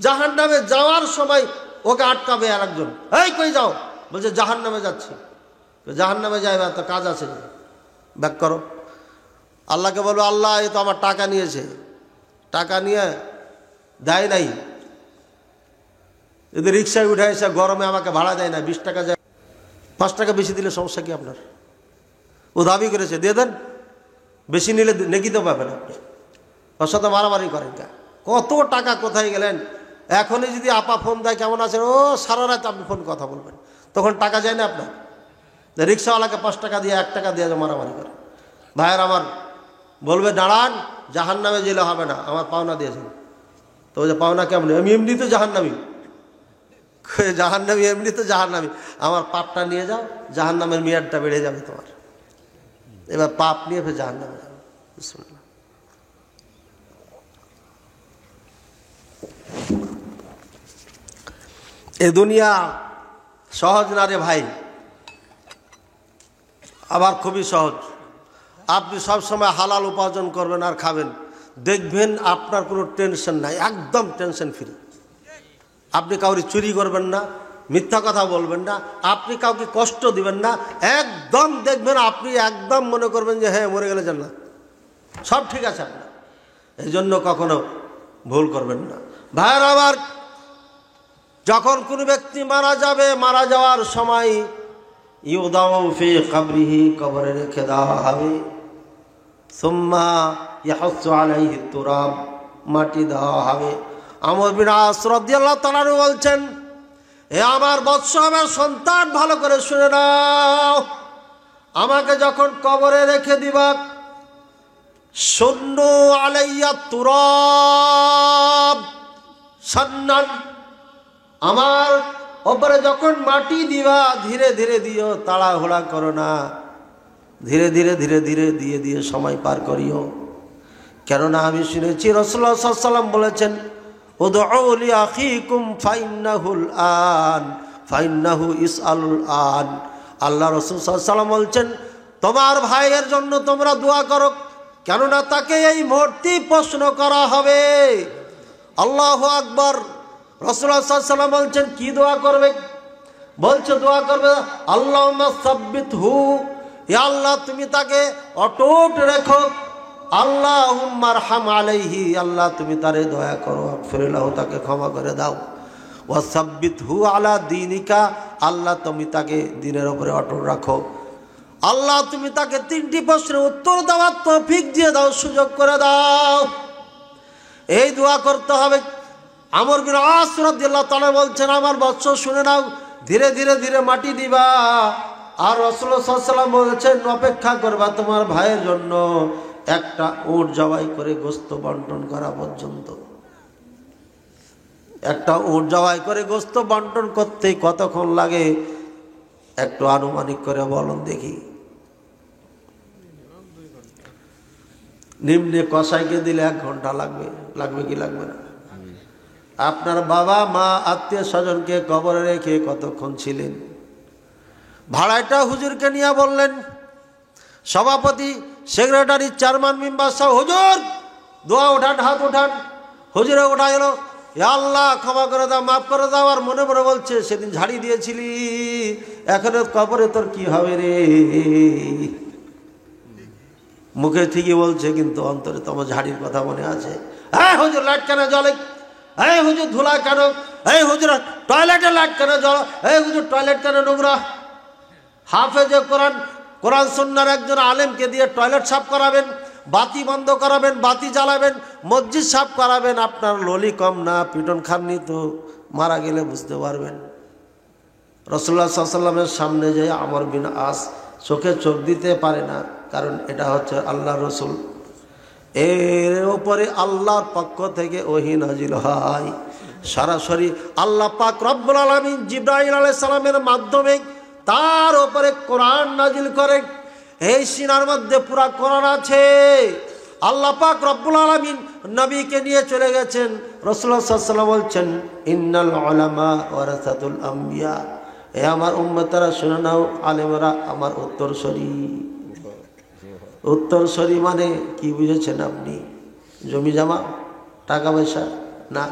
Speaker 1: জাহান্নামে যাওয়ার সময় ওকে আটকাবে আর একজন, এই কই যাও? বলছে জাহান্নামে যাচ্ছি। জাহান্নামে যাইবে তো কাজ আছে, ব্যাক করো। আল্লাহকে বলবো আল্লাহ এ তো আমার টাকা নিয়েছে, টাকা নিয়ে দেয় নাই, যদি রিক্সায় উঠে এসে গরমে আমাকে ভাড়া দেয় না, 20 টাকা যায়, 5 টাকা বেশি দিলে সমস্যা কি আপনার? ও দাবি করেছে দিয়ে দেন, বেশি নিলে নেকি তো পাবেন আপনি। ওর সাথে মারামারি করেন কা? কত টাকা কোথায় গেলেন? এখনই যদি আপা ফোন দেয় কেমন আছেন, ও সারা রাত আপনি ফোন কথা বলবেন, তখন টাকা যায় না আপনার। রিক্সাওয়ালাকে 5 টাকা দিয়ে 1 টাকা দিয়ে মারামারি করে। ভাইয়ের আমার, বলবে দাঁড়ান, জাহান্নামে জেলে হবে না, আমার পাওনা দিয়েছেন। তো যে পাওনা কেমন? আমি এমনি তো জাহান্নামী। জাহান্নামী এমনি তো জাহান্নামী, আমার পাপটা নিয়ে যাও, জাহান্নামের মেয়াদটা বেড়ে যাবে তোমার। এবার পাপ নিয়ে ফের জাহান্নামে যাবে। বিসমিল্লাহ। এ দুনিয়া সহজ না রে ভাই, আবার খুবই সহজ। আপনি সবসময় হালাল উপার্জন করবেন আর খাবেন, দেখবেন আপনার কোনো টেনশন নাই, একদম টেনশন ফ্রি। আপনি কাউকে চুরি করবেন না, মিথ্যা কথা বলবেন না, আপনি কাউকে কষ্ট দিবেন না, একদম দেখবেন আপনি একদম মনে করবেন যে হ্যাঁ মরে গেলে জান্নাত, সব ঠিক আছে আপনার। এই জন্য কখনো ভুল করবেন না। ভাইয়ের আবার, যখন কোনো ব্যক্তি মারা যাবে, মারা যাওয়ার সময় ইউদাউ ফি কবরিহি, কবরে রেখে দেওয়া হবে। সুম্মা ইয়াহসু আলাইহি তুরাব, মাটি দেওয়া হবে। আমর বিন আস রাদিয়াল্লাহু তাআলা বলছেন, এ আমার বৎস, আমার সন্তান, ভালো করে শুনে নাও, আমাকে যখন কবরে রেখে দিবা, সুন্নু আলাইয়া তুরাব সান্নান, আমার ওপরে যখন মাটি দিবা ধীরে ধীরে দিও, তাড়াহুড়া করো না, ধীরে ধীরে ধীরে ধীরে দিয়ে দিয়ে সময় পার করিও। কেননা আমি শুনেছি রাসূলুল্লাহ সাল্লাল্লাহু আলাইহি ওয়াসাল্লাম বলেছেন, উদউ লি আখিকুম ফাইন্নাহুল আন ফাইন্নাহু ইসআলুল আন। আল্লাহ রাসূল সাল্লাল্লাহু আলাইহি ওয়াসাল্লাম বলছেন, তোমার ভাইয়ের জন্য তোমরা দোয়া করো, কেননা তাকে এই মুহূর্তে প্রশ্ন করা হবে। আল্লাহু আকবার। রাসূলুল্লাহ সাল্লাল্লাহু আলাইহি ওয়াসাল্লাম বলছেন কি দোয়া করবে? বলছে দোয়া করবে আল্লাহুম্মা সাব্বিতহু, হে আল্লাহ তুমি তাকে অটুট রেখো। আল্লাহুম্মা আরহাম আলাইহি, আল্লাহ তুমি তারে দয়া করো, আগফিরলাহু, তাকে ক্ষমা করে দাও। ওয়া সাব্বিতহু আলা দীনিকা, আল্লাহ তুমি তাকে দ্বীনের উপরে অটুট রাখো। আল্লাহ তুমি তাকে 3টি প্রশ্নের উত্তর দেওয়ার তৌফিক দিয়ে দাও, সুযোগ করে দাও। এই দোয়া করতে হবে। আমর বিন আস রাদিয়াল্লাহু তাআলা বলছেন, আমার বৎস শুনে নাও, ধীরে ধীরে ধীরে মাটি দিবা। আর রাসূলুল্লাহ সাল্লাল্লাহু আলাইহি ওয়াসাল্লাম বলেছেন, অপেক্ষা করবা তোমার ভাইয়ের জন্য একটা উট জবাই করে গোশত বন্টন করা পর্যন্ত। একটা উট জবাই করে গোশত বন্টন করতে কতক্ষণ লাগে একটু আনুমানিক করে বলুন দেখি। নিম্নে কসাইকে দিলে 1 ঘন্টা লাগবে, লাগবে কি লাগবে না? আপনার বাবা মা আত্মীয় স্বজনকে কবরে রেখে কতক্ষণ ছিলেন? ভাড়াটা হুজুরকে নিয়ে বললেন, সভাপতি, সেক্রেটারি, চেয়ারম্যান, মেম্বার সব, হুজুর দোয়া উঠান, হাত উঠান। হুজুরে উঠা গেল, হে আল্লাহ ক্ষমা করে দাও, মাফ করে দাও। আর মনে মনে বলছে, সেদিন ঝাড়ি দিয়েছিলি, এখন কবরে তোর কি হবে রে? মুখে ঠিকই বলছে, কিন্তু অন্তরে তোমার ঝাড়ির কথা মনে আছে। হ্যাঁ হুজুর লাইট কেন জ্বলে? এই হুজুর ধুলা কেন? এই হুজুর টয়লেটে লাইট কেন জ্বলে? এই হুজুর টয়লেট কেন নোংরা? হাফেজে কোরআন কোরআন সুন্নাহর একজন আলেমকে দিয়ে টয়লেট সাফ করাবেন, বাতি বন্ধ করাবেন, বাতি জ্বালাবেন, মসজিদ সাফ করাবেন, আপনার ললি কম না, পিটন খাননি তো মারা গেলে বুঝতে পারবেন। রাসূলুল্লাহ সাল্লাল্লাহু আলাইহি ওয়াসাল্লামের সামনে যে আমর বিন আস চোখে চোখ দিতে পারে না, কারণ এটা হচ্ছে আল্লাহর রাসূল। এর উপরে আল্লাহর পক্ষ থেকে ওহী নাজিল হয়, সরাসরি আল্লাহ পাক রব্বুল আলামিন জিবরাইল আলাইহিস সালামের মাধ্যমে তার উপরে কোরআন নাজিল করেন। এই সিনার মধ্যে পুরা কোরআন আছে। আল্লাহ পাক রব্বুল আলামিন নবীকে নিয়ে চলে গেছেন। রাসূলুল্লাহ সাল্লাল্লাহু আলাইহি ওয়াসাল্লাম বলছেন, ইন্নাল উলামা ওয়ারাসাতুল আম্বিয়া, এ আমার উম্মতরা শুনে নাও, আলেমরা আমার উত্তরসূরি। উত্তরসূরি মানে কি বুঝেছেন আপনি? জমি জমা, টাকা পয়সা না,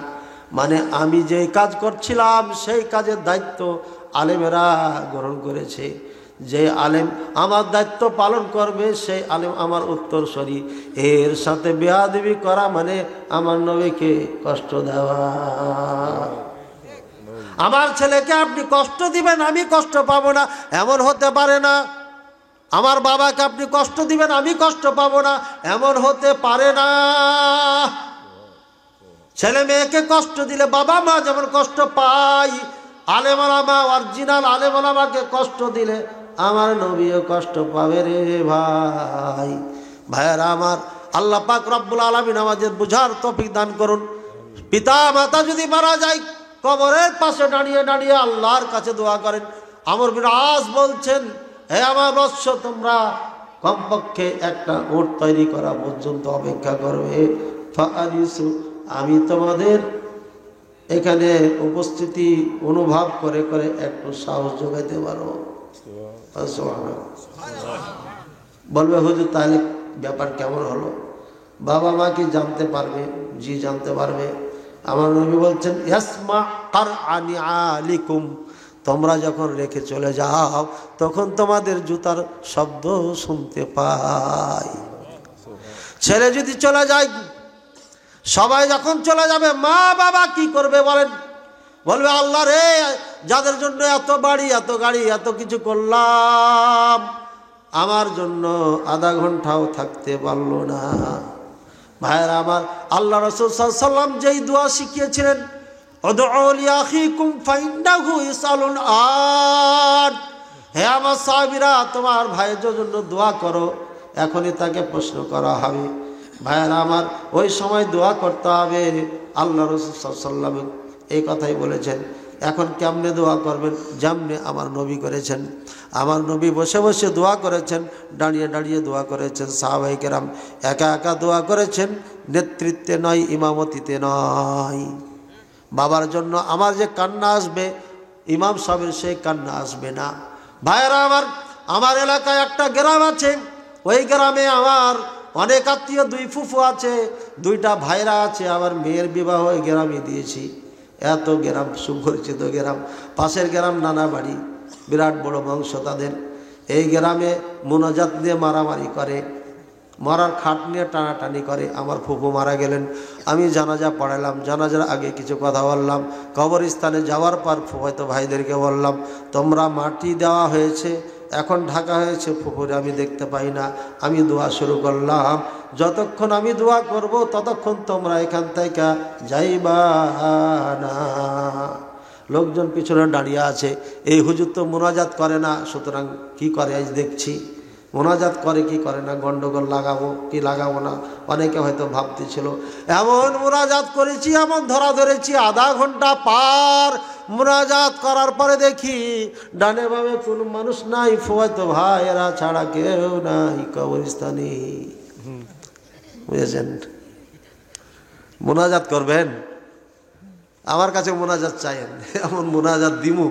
Speaker 1: মানে আমি যে কাজ করছিলাম সেই কাজের দায়িত্ব আলেমেরা গ্রহণ করেছে। যে আলেম আমার দায়িত্ব পালন করবে সেই আলেম আমার উত্তরসূরি। এর সাথে বেয়াদবি করা মানে আমার নবীকে কষ্ট দেওয়া। আমার ছেলেকে আপনি কষ্ট দিবেন, আমি কষ্ট পাবো না, এমন হতে পারে না। আমার বাবাকে আপনি কষ্ট দিবেন, আমি কষ্ট পাবো না, এমন হতে পারে না। ছেলে মেয়েকে কষ্ট দিলে বাবা মা যেমন কষ্ট পায়, আলেম ওলামা অরিজিনাল আলেম ওলামাকে কষ্ট দিলে আমার নবীও কষ্ট পাবে রে ভাই। ভাইয়েরা আমার, আল্লাহ পাক রব্বুল আলামিন আমাদের বুঝার তৌফিক দান করুন। পিতা মাতা যদি মারা যায়, কবরের পাশে দাঁড়িয়ে দাঁড়িয়ে আল্লাহর কাছে দোয়া করেন। আমর বিন আস বলছেন, হে আমার বৎস, তোমরা কমপক্ষে একটা উট তৈরি করা পর্যন্ত অপেক্ষা করবে। ফাআনিসু, আমি তোমাদের এখানে উপস্থিতি অনুভব করে করে একটু সাহস যোগাইতে পারো। বলবে হুজুর তাহলে ব্যাপার কেমন হলো? বাবা মা কি জানতে পারবে? জি জানতে পারবে। আমার নবী বলছেন, ইয়াসমা কারআনি আলিকুম, তোমরা যখন রেখে চলে যাও তখন তোমাদের জুতার শব্দ শুনতে পাই। ছেলে যদি চলে যায়, সবাই যখন চলে যাবে, মা বাবা কি করবে বলেন? বলবে, আল্লাহ রে, যাদের জন্য এত বাড়ি, এত গাড়ি, এত কিছু করলাম, আমার জন্য আধা ঘন্টাও থাকতে পারলো না। ভাইয়েরা আমার, আল্লাহ রাসূল সাল্লাল্লাহু আলাইহি ওয়াসাল্লাম যেই দোয়া শিখিয়েছিলেন, উদউ লিআখিকুম ফাইন্নাহু ইসআলুন আদ, হে আমার সাহাবীরা, তোমার ভাইয়ের জন্য দোয়া করো, এখনই তাকে প্রশ্ন করা হবে। ভাইয়েরা আমার, ওই সময় দোয়া করতে হবে। আল্লাহ রাসূল সাল্লাল্লাহু আলাইহি ওয়াসাল্লাম এই কথাই বলেছেন। এখন কেমনে দোয়া করবেন? যেমনে আমার নবী করেছেন। আমার নবী বসে বসে দোয়া করেছেন, দাঁড়িয়ে দাঁড়িয়ে দোয়া করেছেন। সাহাবায়ে কেরাম একা একা দোয়া করেছেন, নেতৃত্বে নয়, ইমামতিতে নয়। বাবার জন্য আমার যে কান্না আসবে, ইমাম সাহেবের সেই কান্না আসবে না। ভাইয়েরা আমার এলাকায় একটা গ্রাম আছে, ওই গ্রামে আমার অনেক আত্মীয়, দুই ফুফু আছে, দুইটা ভাইরা আছে। আমার মেয়ের বিবাহ ওই গ্রামে দিয়েছি। এত গ্রাম, সুপরিচিত গ্রাম। পাশের গ্রাম নানা বাড়ি, বিরাট বড় বংশ তাদের। এই গ্রামে মোনাজাত দিয়ে মারামারি করে, মরার খাট নিয়ে টানাটানি করে। আমার ফুফু মারা গেলেন, আমি জানাজা পড়ালাম। জানাজার আগে কিছু কথা বললাম। কবরস্থানে যাওয়ার পর হয়তো ভাইদেরকে বললাম, তোমরা মাটি দেওয়া হয়েছে, এখন ঢাকা হয়েছে, ফুফুরে আমি দেখতে পাই না। আমি দোয়া শুরু করলাম, যতক্ষণ আমি দোয়া করব ততক্ষণ তোমরা এখান থেকে যাইবা না। লোকজন পিছনে দাঁড়িয়ে আছে। এই হুজুর তো মোনাজাত করে না, সুতরাং কি করে আজ দেখছি। মোনাজাত করে কি করে না, গন্ডগোল লাগাবো কি লাগাবো না, অনেকে হয়তো ভাবতেছিল। এমন মোনাজাত করেছি, এমন ধরা ধরেছি, আধা ঘন্টা পার মোনাজাত করার পরে দেখি ডানে বামে কোনো মানুষ নাই, ফুয়াতো ভাইয়েরা ছাড়া কেউ নাই কবরস্থানে। বুঝেছেন? মোনাজাত করবেন, আমার কাছে মোনাজাত চাইেন, এমন মোনাজাত দিমু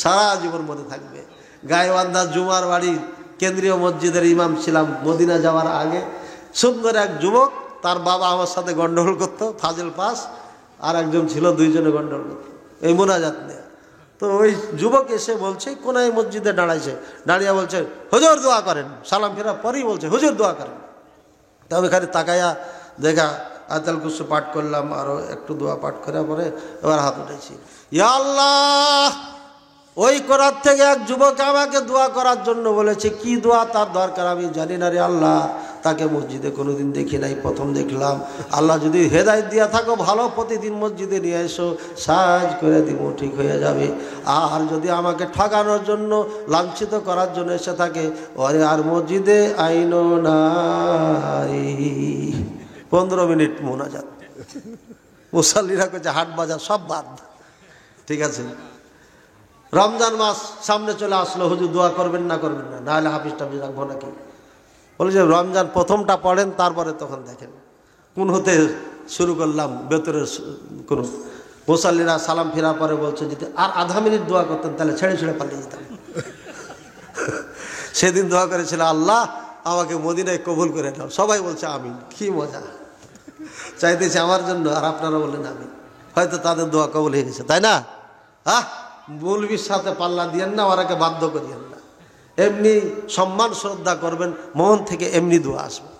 Speaker 1: সারা জীবন মনে থাকবে। গাইবান্ধা জুমার বাড়ি কেন্দ্রীয় মসজিদের ইমাম ছিলাম মদিনা যাওয়ার আগে। সুন্দর এক যুবক, তার বাবা আমার সাথে গন্ডগোল করতো, ফাজিল পাস, আর একজন ছিল, দুইজনে গন্ডগোল করতো এই মোনাজাত নিয়ে। তো ওই যুবক এসে বলছে, কোনায় মসজিদে দাঁড়াইছে, দাঁড়িয়ে বলছে, হুজুর দোয়া করেন। সালাম ফেরা পরেই বলছে, হুজুর দোয়া করেন। তবে খালি তাকাইয়া দেখা আয়াতুল কুরসি পাঠ করলাম, আরও একটু দোয়া পাঠ করার পরে এবার হাত উঠেছি, ইয়া আল্লাহ, ওই করার থেকে এক যুবক আমাকে দোয়া করার জন্য বলেছে। কি দোয়া তার দরকার আমি জানি না রে আল্লাহ, তাকে মসজিদে কোনোদিন দেখি নাই, প্রথম দেখলাম। আল্লাহ যদি হেদায়েত দিয়া থাকো ভালো, প্রতিদিন মসজিদে নিয়ে এসো, সাহায্য করে দিব, ঠিক হয়ে যাবে। আর যদি আমাকে ঠকানোর জন্য, লাঞ্ছিত করার জন্য এসে থাকে, ওরে আর মসজিদে আইনো নারী। 15 মিনিট মোনাজাত। মুসাল্লিরা করছে হাট বাজার সব বাদ। ঠিক আছে, রমজান মাস সামনে চলে আসলো, হুজুর দোয়া করবেন না করবেন না, নাহলে হাফিজ টাফিজ রাখবো নাকি? বলে যে রমজান প্রথমটা পড়েন, তারপরে তখন দেখেন। কোন হতে শুরু করলাম বেতরের কোন মুসাল্লিরা সালাম ফেরা পরে বলছে যদি আর আধা মিনিট দোয়া করতেন তাহলে ছেড়ে ছেড়ে পালিয়ে যেতাম। সেদিন দোয়া করেছিল, আল্লাহ আমাকে মদিনায় কবুল করে নাও। সবাই বলছে আমিন। কি মজা, চাইতেছে আমার জন্য, আর আপনারা বললেন আমিন। হয়তো তাদের দোয়া কবুল হয়ে গেছে, তাই না? মৌলবীর সাথে পাল্লা দিয়েন না, ওরাকে বাধ্য করিয়েন না। এমনি সম্মান শ্রদ্ধা করবেন মন থেকে, এমনি দোয়া আসবে,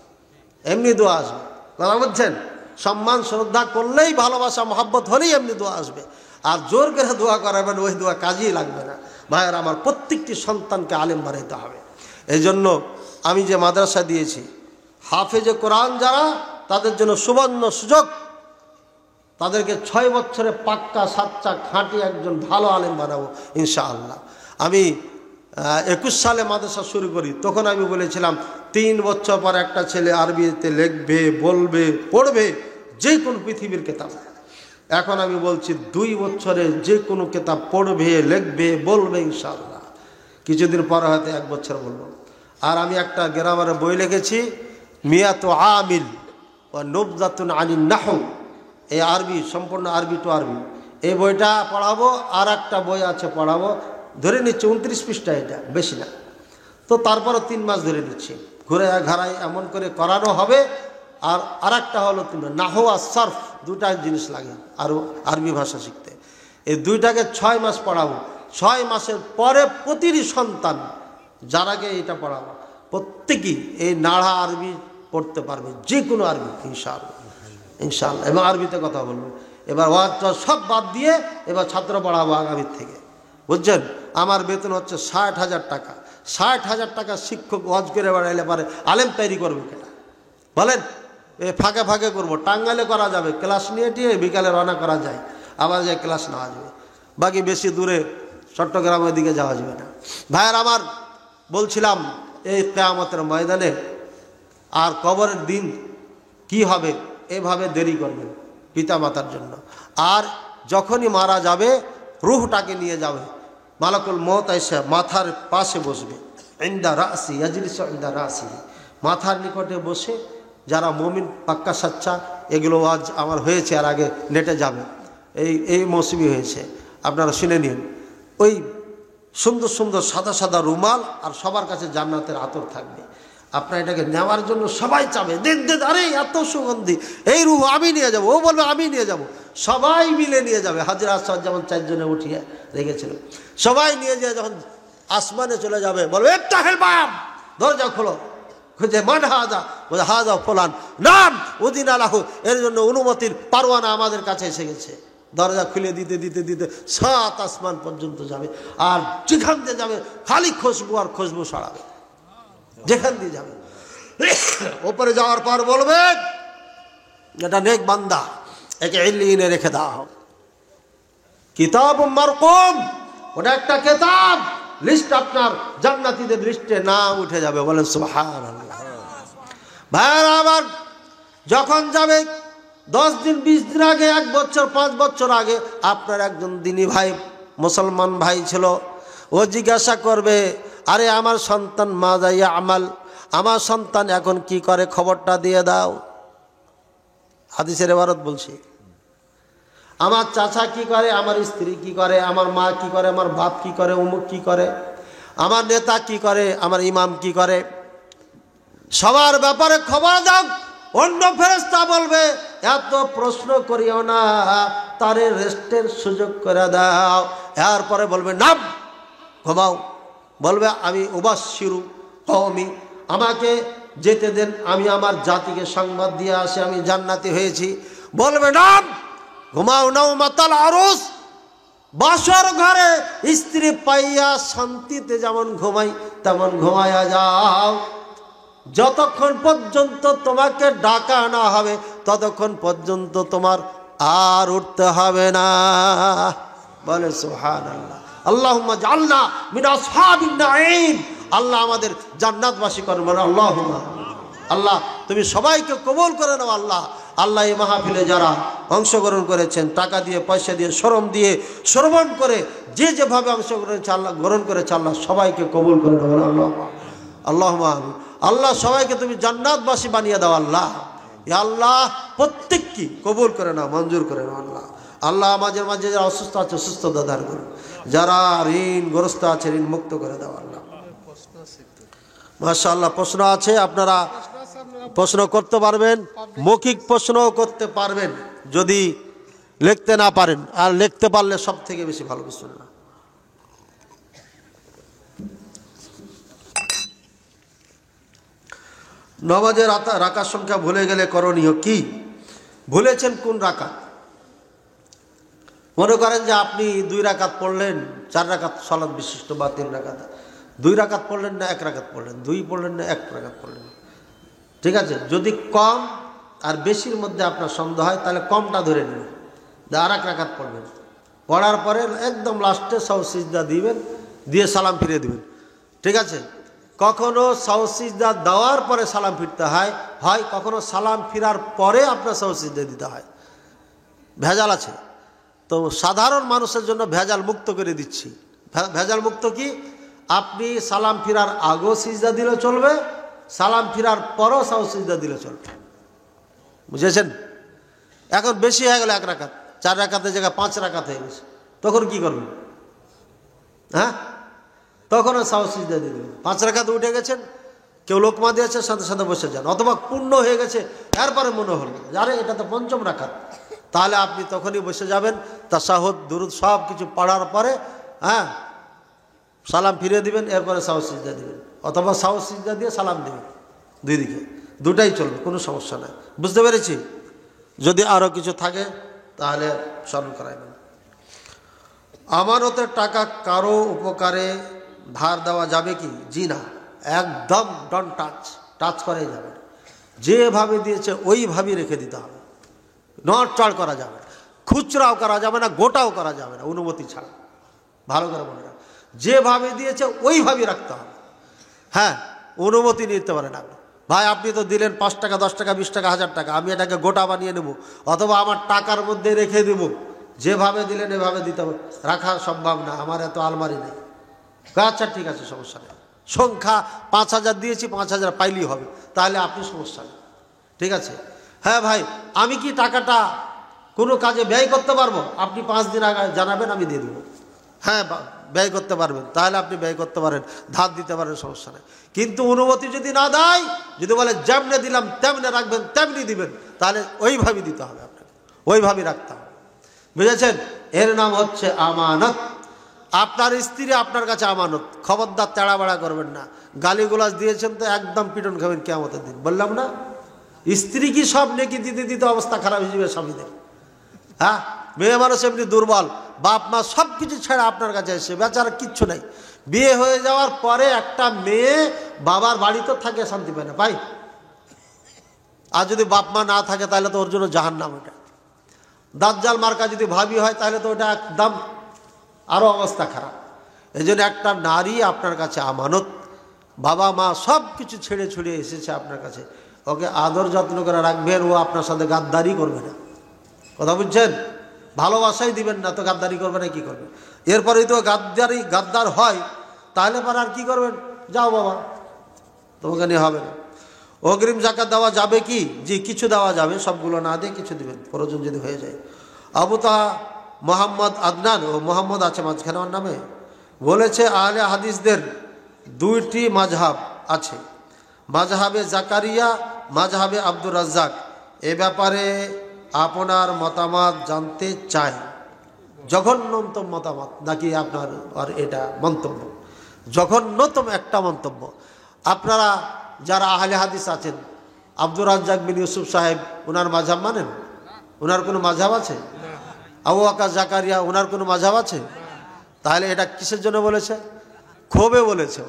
Speaker 1: এমনি দোয়া আসবে। কথা বলছেন? সম্মান শ্রদ্ধা করলেই, ভালোবাসা মহব্বত হলেই এমনি দোয়া আসবে। আর জোর করে দোয়া করাবেন, ওই দোয়া কাজেই লাগবে না। ভাইয়ের আমার, প্রত্যেকটি সন্তানকে আলেম বানাইতে হবে। এই জন্য আমি যে মাদ্রাসা দিয়েছি, হাফেজে কোরআন যারা, তাদের জন্য সুবর্ণ সুযোগ। তাদেরকে 6 বছরে পাক্কা সাচ্চা খাঁটি একজন ভালো আলেম বানাবো ইনশাআল্লাহ। আমি 21 সালে মাদ্রাসা শুরু করি, তখন আমি বলেছিলাম 3 বছর পর একটা ছেলে আরবিতে লিখবে, বলবে, পড়বে যে কোনো পৃথিবীর কিতাব। এখন আমি বলছি 2 বছরে যে কোনো কিতাব পড়বে, লিখবে, বলবে ইনশাআল্লাহ। কিছুদিন পরে হয়তো 1 বছর বলবো। আর আমি একটা গ্রামারে বই লিখেছি, মিয়াতু আমিল ও নুবজাতুন আনিন নাহু। এই আরবি, সম্পূর্ণ আরবি টু আরবি, এই বইটা পড়াবো। আর একটা বই আছে পড়াবো, ধরে নিচ্ছি 29 পৃষ্ঠা, এটা বেশি না। তো তারপরও 3 মাস ধরে নিচ্ছি, ঘুরে ঘাড়াই এমন করে করানো হবে। আর একটা হলো নাহু আর সরফ, 2টা জিনিস লাগে আরও আরবি ভাষা শিখতে। এই 2টাকে 6 মাস পড়াবো। 6 মাসের পরে প্রতিটি সন্তান, যারাকে এটা পড়াবো, প্রত্যেকেই এই নাড়া আরবি পড়তে পারবে, যে কোনো আরবি ইনশাআল্লাহ, ইনশাআল্লাহ। এবং আরবিতে কথা বলবো। এবার ওয়াজটা সব বাদ দিয়ে এবার ছাত্র পড়াবো আগামীর থেকে, বুঝছেন? আমার বেতন হচ্ছে 60,000 টাকা। 60,000 টাকা শিক্ষক ওয়াজ করে বেড়াইলে পারে আলেম তৈরি করবে কেনা? বলেন। ফাঁকে ফাঁকে করবো, টাঙ্গাইলে করা যাবে, ক্লাস নিয়ে টিয়ে বিকালে রওনা করা যায়, আবার যায় ক্লাস নেওয়া যাবে। বাকি বেশি দূরে চট্টগ্রামের দিকে যাওয়া যাবে না। ভাইয়ের আমার, বলছিলাম এই কিয়ামতের ময়দানে আর কবরের দিন কি হবে, এভাবে দেরি করবেন পিতা মাতার জন্য। আর যখনই মারা যাবে, রূহটাকে নিয়ে যাবে, মালাকুল মওত এসে মাথার পাশে বসবে, ইনদা রাসি ইয়াজলিসু ইনদা রাসি, মাথার নিকটে বসে। যারা মুমিন পাক্কা সাচ্চা, এগুলো আজ আমার হয়েছে, আর আগে নেটে যাবে, এই মৌসুমি হয়েছে, আপনারা শুনে নিন। ওই সুন্দর সুন্দর সাদা সাদা রুমাল, আর সবার কাছে জান্নাতের আতর থাকবে। আপনার এটাকে নেওয়ার জন্য সবাই চাবে, দেন দেন, আরে এত সুগন্ধি, এই রুহ আমি নিয়ে যাব। ও বলবে আমি নিয়ে যাব, সবাই মিলে নিয়ে যাবে। হাজির আসর যেমন 4 জনে উঠিয়ে রেখেছিল, সবাই নিয়ে যায়। যখন আসমানে চলে যাবে, বলবে ইফতাহিল বাব, দরজা খোলো। খুঁজে মান হাজা, বলে হাজা ফলান নাম উদিন আলাহু, এর জন্য অনুমতির পারওয়ানা আমাদের কাছে এসে গেছে। দরজা খুলে দিতে দিতে দিতে 7 আসমান পর্যন্ত যাবে। আর যেখান দিয়ে যাবে খালি খুশবু আর খুশবু ছড়াবে, যেখান দিয়ে যাবে। ওপরে যাওয়ার পর বলবে, এটা নেক বান্দা, একে ইল্লিনে রেখে দাও। কিতাব মারকুম, ওটা একটা কিতাব, লিস্ট, আপনার জান্নাতীদের লিস্টে নাম উঠে যাবে। বলেন সুবহানাল্লাহ। ভাইরা আবার যখন যাবে 10 দিন 20 দিন আগে, 1 বছর 5 বছর আগে, আপনার একজন দিনী ভাই, মুসলমান ভাই ছিল, ও জিজ্ঞাসা করবে, আরে আমার সন্তান মাযাইয়া আমাল, আমার সন্তান এখন কি করে, খবরটা দিয়ে দাও। হাদিসের ইবারত বলছি, আমার চাচা কি করে, আমার স্ত্রী কি করে, আমার মা কি করে, আমার বাপ কি করে, অমুক কি করে, আমার নেতা কি করে, আমার ইমাম কি করে, সবার ব্যাপারে খবর দাও। অন্য ফেরেশতা বলবে, এত প্রশ্ন করিও না, তারে রেস্টের সুযোগ করে দাও। এরপরে বলবে নাম, ঘুমাও। বলবে আমি উবাশশিরু কওমি, আমাকে যেতে দেন, আমি আমার জাতিকে সংবাদ দিয়ে আসি আমি জান্নাতি হয়েছি। বলবে নাম, ঘুমাও নাওমাতাল আরুস, বাসর ঘরে স্ত্রী পাইয়া শান্তিতে যেমন ঘুমাই তেমন ঘুমাইয়া যাও। যতক্ষণ পর্যন্ত তোমাকে ডাকা না হবে ততক্ষণ পর্যন্ত তোমার আর উঠতে হবে না। বলে সুবহানাল্লাহ। আল্লাহুম্মা জাআলনা মিন আসহাবিন নাঈম। আল্লাহ আমাদের জান্নাতবাসী করুন। আল্লাহুম্মা। আল্লাহ তুমি সবাইকে কবুল করে নাও। আল্লাহ আল্লাহ এই মাহফিলে যারা অংশগ্রহণ করেছেন, টাকা দিয়ে, পয়সা দিয়ে, শ্রম দিয়ে, শ্রবণ করে, যে যেভাবে গ্রহণ করেছে আল্লাহ সবাইকে কবুল করে নাও। আল্লাহ আল্লাহুম্মা আমিন। আল্লাহ সবাইকে তুমি জান্নাতবাসী বানিয়ে দাও। আল্লাহ আল্লাহ প্রত্যেককে কবুল করে নাও, মঞ্জুর করে নাও। আল্লাহ আল্লাহ আমাদের মাঝে যারা অসুস্থ আছে সুস্থতা দান করুন, যারা ঋণগ্রস্ত আছে ঋণ মুক্ত করে দাও। আল্লাহ মাশাআল্লাহ প্রশ্ন আছে, আপনারা প্রশ্ন করতে পারবেন, মৌখিক প্রশ্নও করতে পারবেন যদি লিখতে না পারেন, আর লিখতে পারলে সব থেকে বেশি ভালো। বিসমিল্লাহ। নামাজের রাকাত সংখ্যা ভুলে গেলে করণীয় কি? ভুলেছেন কোন রাকাত? মনে করেন যে আপনি 2 রাকাত পড়লেন, 4 রাকাত সালাত বিশিষ্ট বা 3 রাকাত, 2 রাকাত পড়লেন না 1 রাকাত পড়লেন, 2 পড়লেন না 1 রাকাত পড়লেন, ঠিক আছে? যদি কম আর বেশির মধ্যে আপনার সন্দেহ হয় তাহলে কমটা ধরে নেবেন, আর 1 রাকাত পড়বেন, পড়ার পরে একদম লাস্টে সাউ সিজদা দিবেন, দিয়ে সালাম ফিরিয়ে দিবেন, ঠিক আছে? কখনো সাউ সিজদা দেওয়ার পরে সালাম ফিরতে হয়, কখনো সালাম ফিরার পরে আপনার সাউ সিজদা দিতে হয়। ভেজাল আছে তো সাধারণ মানুষের জন্য ভেজাল মুক্ত করে দিচ্ছি। ভেজাল মুক্ত কি? আপনি সালাম ফিরার আগেও সিজদা দিলে চলবে, সালাম ফিরার পরও সাউ সিজদা দিলে চলবে। বুঝেছেন? এখন বেশি হয়ে গেল 1 রাকাত, 4 রাকাতের জায়গায় 5 রাকাত হয়ে গেছে, তখন কি করবেন? হ্যাঁ, তখনও সাউ সিজদা দিয়ে দেবেন। 5 রাকাত উঠে গেছেন, কেউ লোকমা দিয়েছে, সাথে সাথে বসে যান, অথবা পূর্ণ হয়ে গেছে, এরপরে মনে হল আরে এটা তো 5ম রাকাত, তাহলে আপনি তখনই বসে যাবেন, তাশাহুদ দুরুদ সব কিছু পড়ার পরে হ্যাঁ সালাম ফিরিয়ে দিবেন, এরপরে সাউ সিজদা দিবেন, অথবা সাউ সিজদা দিয়ে সালাম দিবেন। 2 দিকে দুটাই চলবে, কোনো সমস্যা নাই। বুঝতে পেরেছি? যদি আরও কিছু থাকে তাহলে স্মরণ করাইবেন। আমানতের টাকা কারো উপকারে ধার দেওয়া যাবে কি? জি না, একদম ডন টাচ করাই যাবে না। যেভাবে দিয়েছে ওইভাবেই রেখে দিতে হবে, নড়চড় করা যাবে না, খুচরাও করা যাবে না, গোটাও করা যাবে না অনুমতি ছাড়া। ভালো করে মনে রাখ, যেভাবে দিয়েছে ওইভাবেই রাখতে হবে। হ্যাঁ, অনুমতি নিতে পারেন আপনি। ভাই আপনি তো দিলেন 5 টাকা, 10 টাকা, 20 টাকা, 1000 টাকা, আমি এটাকে গোটা বানিয়ে নেব, অথবা আমার টাকার মধ্যে রেখে দেব। যেভাবে দিলেন এভাবে দিতে হবে, রাখা সম্ভব না, আমার এত আলমারি নেই। আচ্ছা ঠিক আছে, সমস্যা নেই, সংখ্যা 5000 দিয়েছি, 5000 পাইলেই হবে, তাহলে আপনি সমস্যা নেই, ঠিক আছে? হ্যাঁ ভাই, আমি কি টাকাটা কোনো কাজে ব্যয় করতে পারবো? আপনি 5 দিন আগে জানাবেন, আমি দিয়ে দেবো। হ্যাঁ, ব্যয় করতে পারবেন, তাহলে আপনি ব্যয় করতে পারেন, ধার দিতে পারেন, সমস্যা নেই। কিন্তু অনুমতি যদি না দেয়, যদি বলে যেমনে দিলাম তেমনে রাখবেন, তেমনি দিবেন, তাহলে ওইভাবেই দিতে হবে আপনাকে, ওইভাবেই রাখতে হবে। বুঝেছেন? এর নাম হচ্ছে আমানত। আপনার স্ত্রী আপনার কাছে আমানত, খবরদার তেড়া বেড়া করবেন না। গালিগুলাজ দিয়েছেন তো একদম পিটন খাবেন কিয়ামতের দিন। বললাম না, স্ত্রী কি সব নেকি দিতে দিতে অবস্থা খারাপ হয়ে যাবে স্বামীদের। হ্যাঁ, মেয়ে মানুষ এমনি দুর্বল, বাপ মা সব কিছু ছেড়ে আপনার কাছে এসে বেচারা কিচ্ছু নাই। বিয়ে হয়ে যাওয়ার পরে একটা মেয়ে বাবার বাড়িতে থাকে, শান্তি পায় না, পাই? আর যদি বাপ মা না থাকে তাহলে তো ওর জন্য জাহান্নাম। ওটা দাজ্জাল মার্কা যদি ভাবি হয় তাহলে তো ওটা একদম আরও অবস্থা খারাপ। এই জন্য একটা নারী আপনার কাছে আমানত, বাবা মা সব কিছু ছেড়ে ছুড়ে এসেছে আপনার কাছে, ওকে আদর যত্ন করে রাখবেন, ও আপনার সাথে গাদ্দারি করবে না। কথা বুঝছেন? ভালোবাসাই দিবেন না তো গাদ্দারি করবে না, কি করবে? এরপরেই তো গাদ্দার হয়, তাহলে পর আর কি করবেন? যাও বাবা, তোমাকে নিয়ে হবে না। অগ্রিম জাকাত দেওয়া যাবে কি? জি, কিছু দেওয়া যাবে, সবগুলো না দিয়ে কিছু দিবেন, প্রয়োজন যদি হয়ে যায়। আবু তাহা মোহাম্মদ আদনান ও মোহাম্মদ আছে মাঝখানে ওর নামে, বলেছে আহলে হাদিসদের 2টি মাযহাব আছে, মাযহাবে জাকারিয়া, মাযহাবে আব্দুর রাজ্জাক। এ ব্যাপারে আপনার মতামত জানতে চাই। জঘন্যতম মতামত নাকি আপনার? আর এটা মন্তব্য জঘন্যতম একটা মন্তব্য। আপনারা যারা আহলে হাদিস আছেন, আব্দুর রাজ্জাক বিন ইউসুফ সাহেব, ওনার মাযহাব মানেন? ওনার কোনো মাযহাব আছে? আবু বকর জাকারিয়া ওনার কোনো মাযহাব আছে? তাহলে এটা কিসের জন্য বলেছে? ক্ষোভে বলেছে।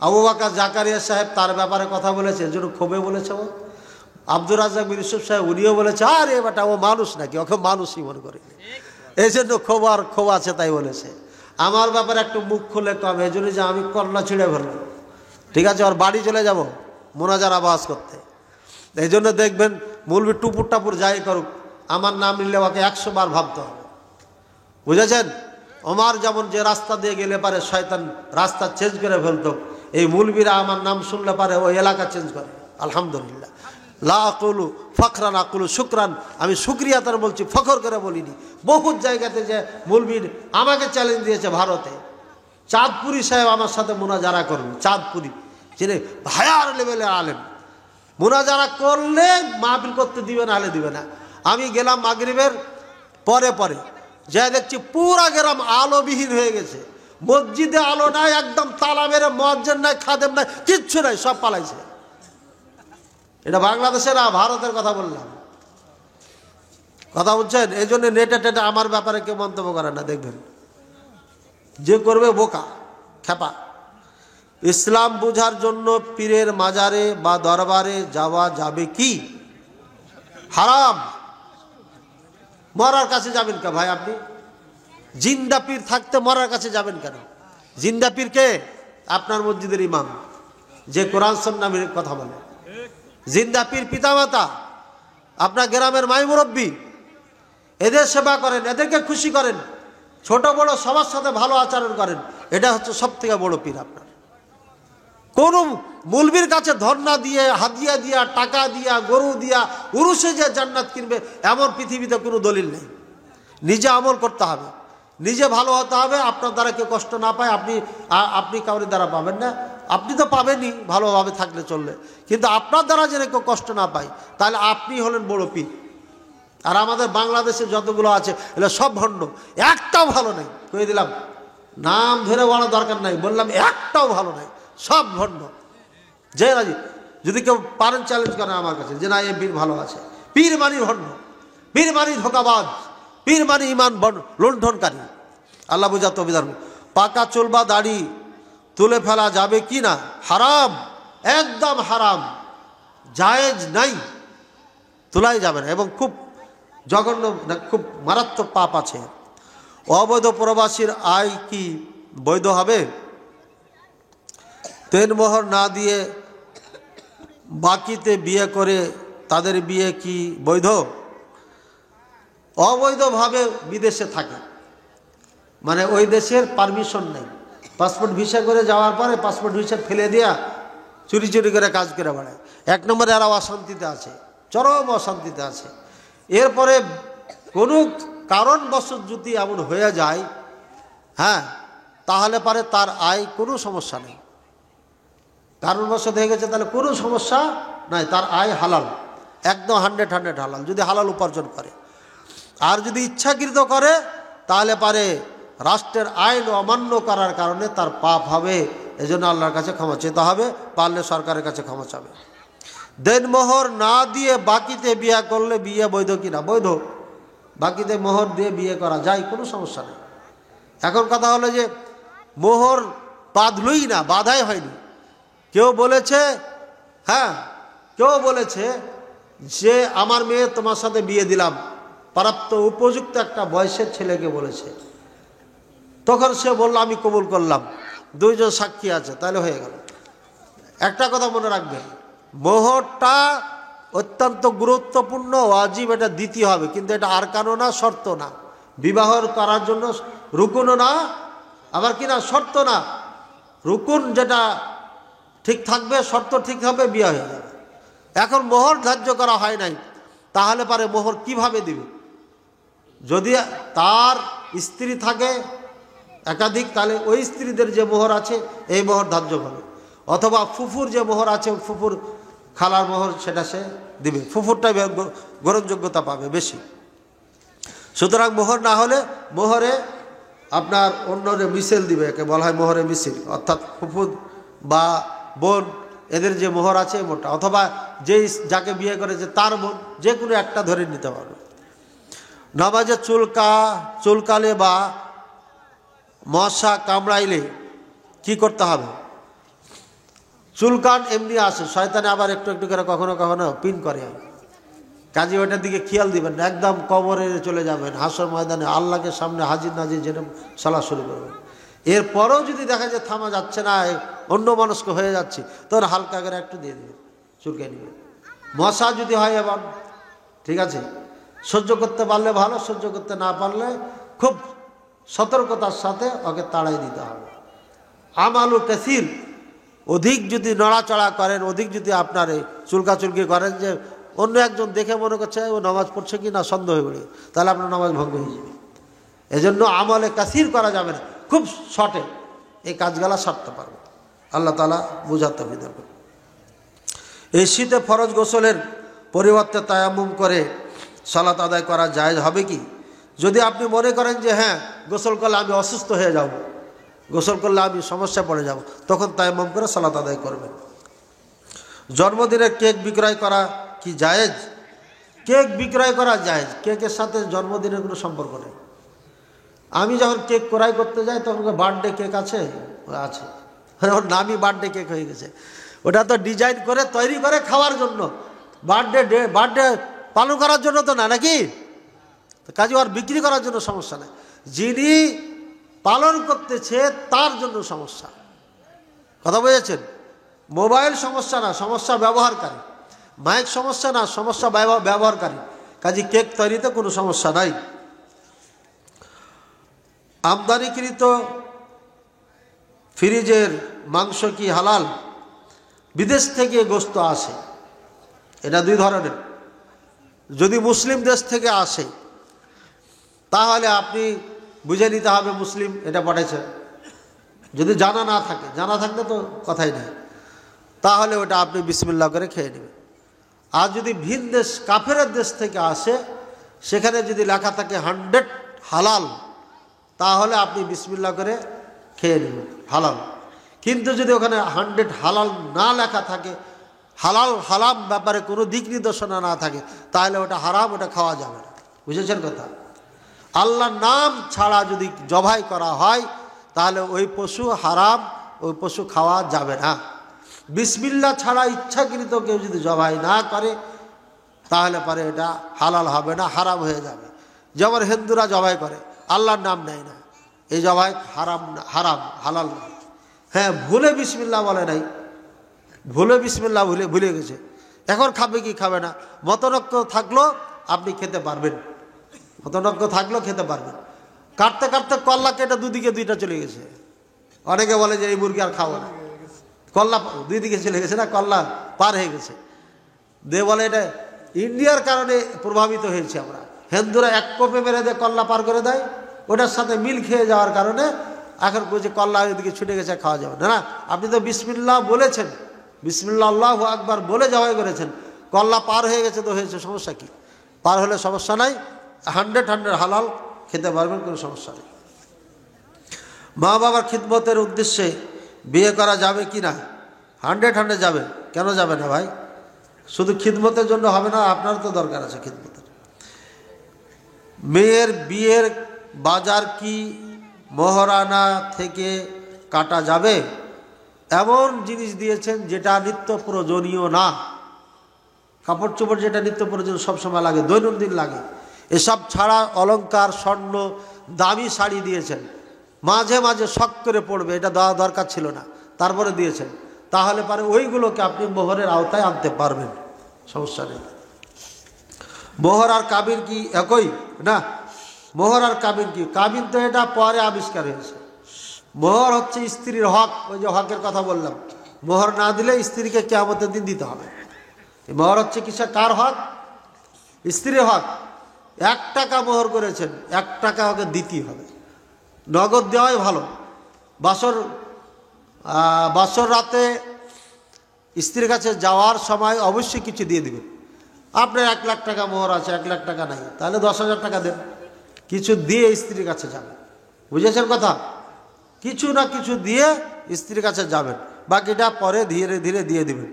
Speaker 1: আবু বকর জাকারিয়া সাহেব তার ব্যাপারে কথা বলেছে, এর জন্য ক্ষোভে বলেছে। ও আব্দুর রাজ্জাক বিন ইউসুফ সাহেব উনিও বলেছে, আরে বেটা ও মানুষ নাকি, ওকে মানুষই মনে করি, এই জন্য ক্ষোভ আছে তাই বলেছে। আমার ব্যাপারে একটু মুখ খুলে কম, এই জন্য যে আমি কন্যা ছিঁড়ে ফেললাম, ঠিক আছে, ওর বাড়ি চলে যাব মোনাজার আওয়াজ করতে। এই জন্য দেখবেন মৌলবি টুপুর টাপুর যাই করুক, আমার নাম নিলে ওকে 100 বার ভাবতে হবে, বুঝেছেন? ওমর যেমন যে রাস্তা দিয়ে গেলে পারে শয়তান রাস্তা চেঞ্জ করে ফেলতো, এই মৌলবীরা আমার নাম শুনলে পারে ওই এলাকা চেঞ্জ করে। আলহামদুলিল্লাহ, লা আকুলু ফখরান আকুলু শুকরান, আমি শুক্রিয়া তার বলছি, ফখর করে বলিনি। বহুত জায়গাতে যে মৌলবীর আমাকে চ্যালেঞ্জ দিয়েছে ভারতে, চাঁদপুরি সাহেব আমার সাথে মোনাজারা করুন, চাঁদপুরি যিনি হায়ার লেভেলের আলেম, মোনাজারা করলে মাহফিল করতে দিবে না, হলে দিবে না। আমি গেলাম মাগরিবের পরে যা দেখছি পুরা গ্রাম আলোবিহীন হয়ে গেছে, মসজিদে আলো নাই, একদম তালা মেরে, মুয়াজ্জিন নাই, খাদেম নাই, কিচ্ছু নাই, সব পালাইছে। এটা বাংলাদেশের না, ভারতের কথা বললাম, কথা বলছেন? এই জন্য নেটে টেটে আমার ব্যাপারে কেউ মন্তব্য করে না, দেখবেন যে করবে বোকা খেপা। ইসলাম বোঝার জন্য পীরের মাজারে বা দরবারে যাওয়া যাবে কি? হারাম। মরার কাছে যাবেন কেন ভাই আপনি? জিন্দা পীর থাকতে মরার কাছে যাবেন কেন? জিন্দা পীর কে? আপনার মসজিদের ইমাম, যে কোরআন সুন্নাহর কথা বলে। জিন্দা পীর পিতামাতা, আপনার গ্রামের মাই মুরব্বী, এদের সেবা করেন, এদেরকে খুশি করেন, ছোট বড় সবার সাথে ভালো আচরণ করেন, এটা হচ্ছে সব থেকে বড় পীর আপনার। কোন মৌলবীর কাছে ধর্ণা দিয়ে, হাদিয়া দিয়া, টাকা দিয়া, গরু দিয়া উরুসে যে জান্নাত কিনবে, এমন পৃথিবীতে কোনো দলিল নেই। নিজে আমল করতে হবে, নিজে ভালো হতে হবে, আপনার দ্বারা কেউ কষ্ট না পায়, আপনি কাউরি দ্বারা পাবেন না। আপনি তো পাবেনই ভালোভাবে থাকলে চললে, কিন্তু আপনার দ্বারা যেন কেউ কষ্ট না পায়, তাহলে আপনি হলেন বড় পীর। আর আমাদের বাংলাদেশে যতগুলো আছে এগুলো সব ভণ্ড, একটাও ভালো নেই, কয়ে দিলাম, নাম ধরে বলার দরকার নাই, বললাম একটাও ভালো নাই, সব ভণ্ড। যে রাজি, যদি কেউ পারেন চ্যালেঞ্জ করেন আমার কাছে যে না, এই পীর ভালো আছে। পীর মানি ভণ্ড, পীর মানি ধোকাবাজ, পীর মানি ইমান লুণ্ঠনকারী। আল্লাহ বুঝা তো বিধান। পাকা চুল বা দাড়ি তুলে ফেলা যাবে কি না? হারাম, একদম হারাম, জায়েজ নাই, তোলাই যাবে না, এবং খুব জঘন্য, খুব মারাত্মক পাপ আছে। অবৈধ প্রবাসীর আয় কি বৈধ হবে? তেনমোহর না দিয়ে বাকিতে বিয়ে করে তাদের বিয়ে কি বৈধ? অবৈধভাবে বিদেশে থাকে, মানে ওই দেশের পারমিশন নেই, পাসপোর্ট ভিসা করে যাওয়ার পরে পাসপোর্ট ভিসা ফেলে দেওয়া, চুরি করে কাজ করে বেড়ায়। 1 নম্বরে এরা অশান্তিতে আছে, চরম অশান্তিতে আছে। এরপরে কোনো কারণবশত যদি এমন হয়ে যায়, হ্যাঁ, তাহলে পারে তার আয় কোনো সমস্যা নেই। কারণবশত হয়ে গেছে তাহলে কোনো সমস্যা নাই, তার আয় হালাল, একদম 100 হালাল, যদি হালাল উপার্জন করে। আর যদি ইচ্ছাকৃত করে তাহলে পারে রাষ্ট্রের আইন অমান্য করার কারণে তার পাপ হবে। এজন্য আল্লাহর কাছে ক্ষমা চেতে হবে, পারলে সরকারের কাছে ক্ষমা চাবে। দেনমোহর না দিয়ে বাকিতে বিয়ে করলে বিয়ে বৈধ কিনা? বৈধ। বাকিতে মোহর দিয়ে বিয়ে করা যায়, কোনো সমস্যা নেই। এখন কথা হলো যে মোহর বাঁধলই না, বাধাই হয়নি। কেউ বলেছে, হ্যাঁ, কেউ বলেছে যে আমার মেয়ে তোমার সাথে বিয়ে দিলাম, প্রাপ্ত উপযুক্ত একটা বয়সের ছেলেকে বলেছে, তখন সে বলল আমি কবুল করলাম, 2 জন সাক্ষী আছে, তাহলে হয়ে গেল। একটা কথা মনে রাখবেন, মোহরটা অত্যন্ত গুরুত্বপূর্ণ, ওয়াজিব, এটা দিতে হবে, কিন্তু এটা আরকানও না, শর্ত না। বিবাহ করার জন্য রুকুনও না, আবার কিনা শর্ত না। রুকুন যেটা ঠিক থাকবে, শর্ত ঠিক হবে, বিয়ে হয়ে যাবে। এখন মোহর ধার্য করা হয় নাই, তাহলে পারে মোহর কিভাবে দিবে? যদি তার স্ত্রী থাকে একাধিক, তাহলে ওই স্ত্রীদের যে মোহর আছে এই মোহর ধার্য হবে, অথবা ফুফুর যে মোহর আছে, ফুফুর খালার মোহর, সেটা সে দিবে, ফুফুরটাই গ্রহণযোগ্যতা পাবে বেশি। সুতরাং মোহর না হলে মোহরে আপনার অন্যরে মিছিল দিবে, একে বলা হয় মোহরে মিছিল, অর্থাৎ ফুফুর বা বোন, এদের যে মোহর আছে মোটা, অথবা যেই যাকে বিয়ে করেছে তার বোন, যে কোনো একটা ধরে নিতে পারবে। নামাজে চুলকালে বা মশা কামড়াইলে কি করতে হবে? চুলকান এমনি আসে, শয়তানে আবার একটু একটু করে কখনো কখনো পিন করে, কাজে ওইটার দিকে খেয়াল দিবেন না, একদম কবরে চলে যাবেন, হাসর ময়দানে আল্লাহকে সামনে হাজির নাজির যেরকম সালা শুরু করবেন। এরপরেও যদি দেখা যায় থামা যাচ্ছে না, অন্য মানুষকে হয়ে যাচ্ছে, তখন হালকা করে একটু দিয়ে দেবেন, চুলকে নেবেন। মশা যদি হয় এবার ঠিক আছে, সহ্য করতে পারলে ভালো, সহ্য করতে না পারলে খুব সতর্কতার সাথে ওকে তাড়াই দিতে হবে। আমালু কাসির, অধিক যদি নড়াচড়া করেন, অধিক যদি আপনার এই চুলকাচুলকি করেন যে অন্য একজন দেখে মনে করছে ও নামাজ পড়ছে কি না সন্দেহ হয়ে পড়ে, তাহলে আপনার নামাজ ভঙ্গ হয়ে যাবে। এজন্য আমলে কাসির করা যাবে না, খুব শর্টে এই কাজগুলা সারতে পারবে। আল্লাহ তাআলা বুঝাতে হবে। এই শীতে ফরজ গোসলের পরিবর্তে তায়াম্মুম করে সালাত আদায় করা জায়েজ হবে কি? যদি আপনি মনে করেন যে হ্যাঁ গোসল করলে আমি অসুস্থ হয়ে যাব, গোসল করলে আমি সমস্যা পড়ে যাব, তখন তায়াম্মুম করে সালাত আদায় করবেন। জন্মদিনের কেক বিক্রয় করা কি জায়েজ? কেক বিক্রয় করা জায়েজ, কেকের সাথে জন্মদিনের কোনো সম্পর্ক নেই। আমি যখন কেক ক্রয় করতে যাই তখন বার্থডে কেক আছে, ওর নামই বার্থডে কেক হয়ে গেছে। ওটা তো ডিজাইন করে তৈরি করে খাওয়ার জন্য, বার্থডে পালন করার জন্য তো না, নাকি? কাজে আর বিক্রি করার জন্য সমস্যা নেই, যিনি পালন করতেছে তার জন্য সমস্যা। কথা বুঝেছেন? মোবাইল সমস্যা না, সমস্যা ব্যবহারকারী। মাইক সমস্যা না, সমস্যা ব্যবহারকারী। কাজে কেক তৈরিতে কোনো সমস্যা নাই। আমদানিকৃত ফ্রিজের মাংস কি হালাল? বিদেশ থেকে গোশত আসে, এটা দুই ধরনের। যদি মুসলিম দেশ থেকে আসে তাহলে আপনি বুঝে নিতে হবে মুসলিম এটা পাঠাইছে। যদি জানা না থাকে, জানা থাকলে তো কথাই নেই, তাহলে ওটা আপনি বিসমিল্লাহ করে খেয়ে নেবেন। আর যদি ভিন দেশ কাফেরের দেশ থেকে আসে, সেখানে যদি লেখা থাকে 100 হালাল, তাহলে আপনি বিসমিল্লাহ করে খেয়ে নেবেন, হালাল। কিন্তু যদি ওখানে 100 হালাল না লেখা থাকে, হালাল হারাম ব্যাপারে কোনো দিক নির্দেশনা না থাকে, তাহলে ওটা হারাম, ওটা খাওয়া যাবে না। বুঝেছেন কথা? আল্লাহর নাম ছাড়া যদি জবাই করা হয় তাহলে ওই পশু হারাম, ওই পশু খাওয়া যাবে না। বিসমিল্লাহ ছাড়া ইচ্ছাকৃত কেউ যদি জবাই না করে তাহলে পরে এটা হালাল হবে না, হারাম হয়ে যাবে। যেমন হিন্দুরা জবাই করে, আল্লাহর নাম নেয় না, এই জবাই হারাম না, হারাম, হালাল না। হ্যাঁ, ভুলে বিসমিল্লাহ বলে নাই, ভুলে বিসমিল্লাহ ভুলে গেছে, এখন খাবে কি খাবে না, মতনক্য থাকলেও আপনি খেতে পারবেন, মতনক্য থাকলেও খেতে পারবেন। কাটতে কাটতে কল্লা কেটে দুদিকে দুইটা চলে গেছে, অনেকে বলে যে এই মুরগি আর খাবো না, কল্লা দুই দিকে চলে গেছে না, কল্লা পার হয়ে গেছে। দে বলে এটা ইন্ডিয়ার কারণে প্রভাবিত হয়েছে আমরা। হিন্দুরা এক কোপে মেরে দেয়, কল্লা পার করে দেয়, ওটার সাথে মিল খেয়ে যাওয়ার কারণে এখন বলছে কল্লা ওইদিকে ছুটে গেছে, খাওয়া যাবে না। না, আপনি তো বিসমিল্লাহ বলেছেন, বিসমিল্লাহ আল্লাহু আকবার বলে জবাই করেছেন, কল্লা পার হয়ে গেছে তো হয়েছে, সমস্যা কি? পার হলে সমস্যা নাই, 100 হালাল খেতে পারবেন, কোনো সমস্যা নেই। মা বাবার খিদমতের উদ্দেশ্যে বিয়ে করা যাবে কি না? 100 যাবে, কেন যাবে না ভাই? শুধু খিদমতের জন্য হবে না, আপনার তো দরকার আছে খিদমতের। মেয়ের বিয়ের বাজার কি মহারানা থেকে কাটা যাবে? এমন জিনিস দিয়েছেন যেটা নিত্য প্রয়োজনীয় না, কাপড় চোপড় যেটা নিত্য প্রয়োজন সবসময় লাগে, দৈনন্দিন লাগে, এসব ছাড়া অলংকার, স্বর্ণ, দামি শাড়ি দিয়েছেন, মাঝে মাঝে শখ করে পড়বে, এটা দেওয়া দরকার ছিল না, তারপরে দিয়েছেন, তাহলে পারে ওইগুলোকে আপনি মোহরের আওতায় আনতে পারবেন, সমস্যা নেই। মোহর আর কাবিন কি একই? না, মোহর আর কাবিন কি? কাবিন তো এটা পরে আবিষ্কার হয়েছে। মোহর হচ্ছে স্ত্রীর হক, ওই যে হকের কথা বললাম, মোহর না দিলে স্ত্রীকে কিয়ামতের দিন দিতে হবে। মোহর হচ্ছে কিসের, কার হক? স্ত্রীর হক। 1 টাকা মোহর করেছেন, 1 টাকা ওকে দিতেই হবে, নগদ দেওয়াই ভালো। বাসর রাতে স্ত্রীর কাছে যাওয়ার সময় অবশ্যই কিছু দিয়ে দিবেন। আপনার 1 লাখ টাকা মোহর আছে, 1 লাখ টাকা নাই, তাহলে 10,000 টাকা দেন, কিছু দিয়ে স্ত্রীর কাছে যাবেন। বুঝেছেন কথা? কিছু না কিছু দিয়ে স্ত্রীর কাছে যাবেন, বাকিটা পরে ধীরে ধীরে দিয়ে দিবেন।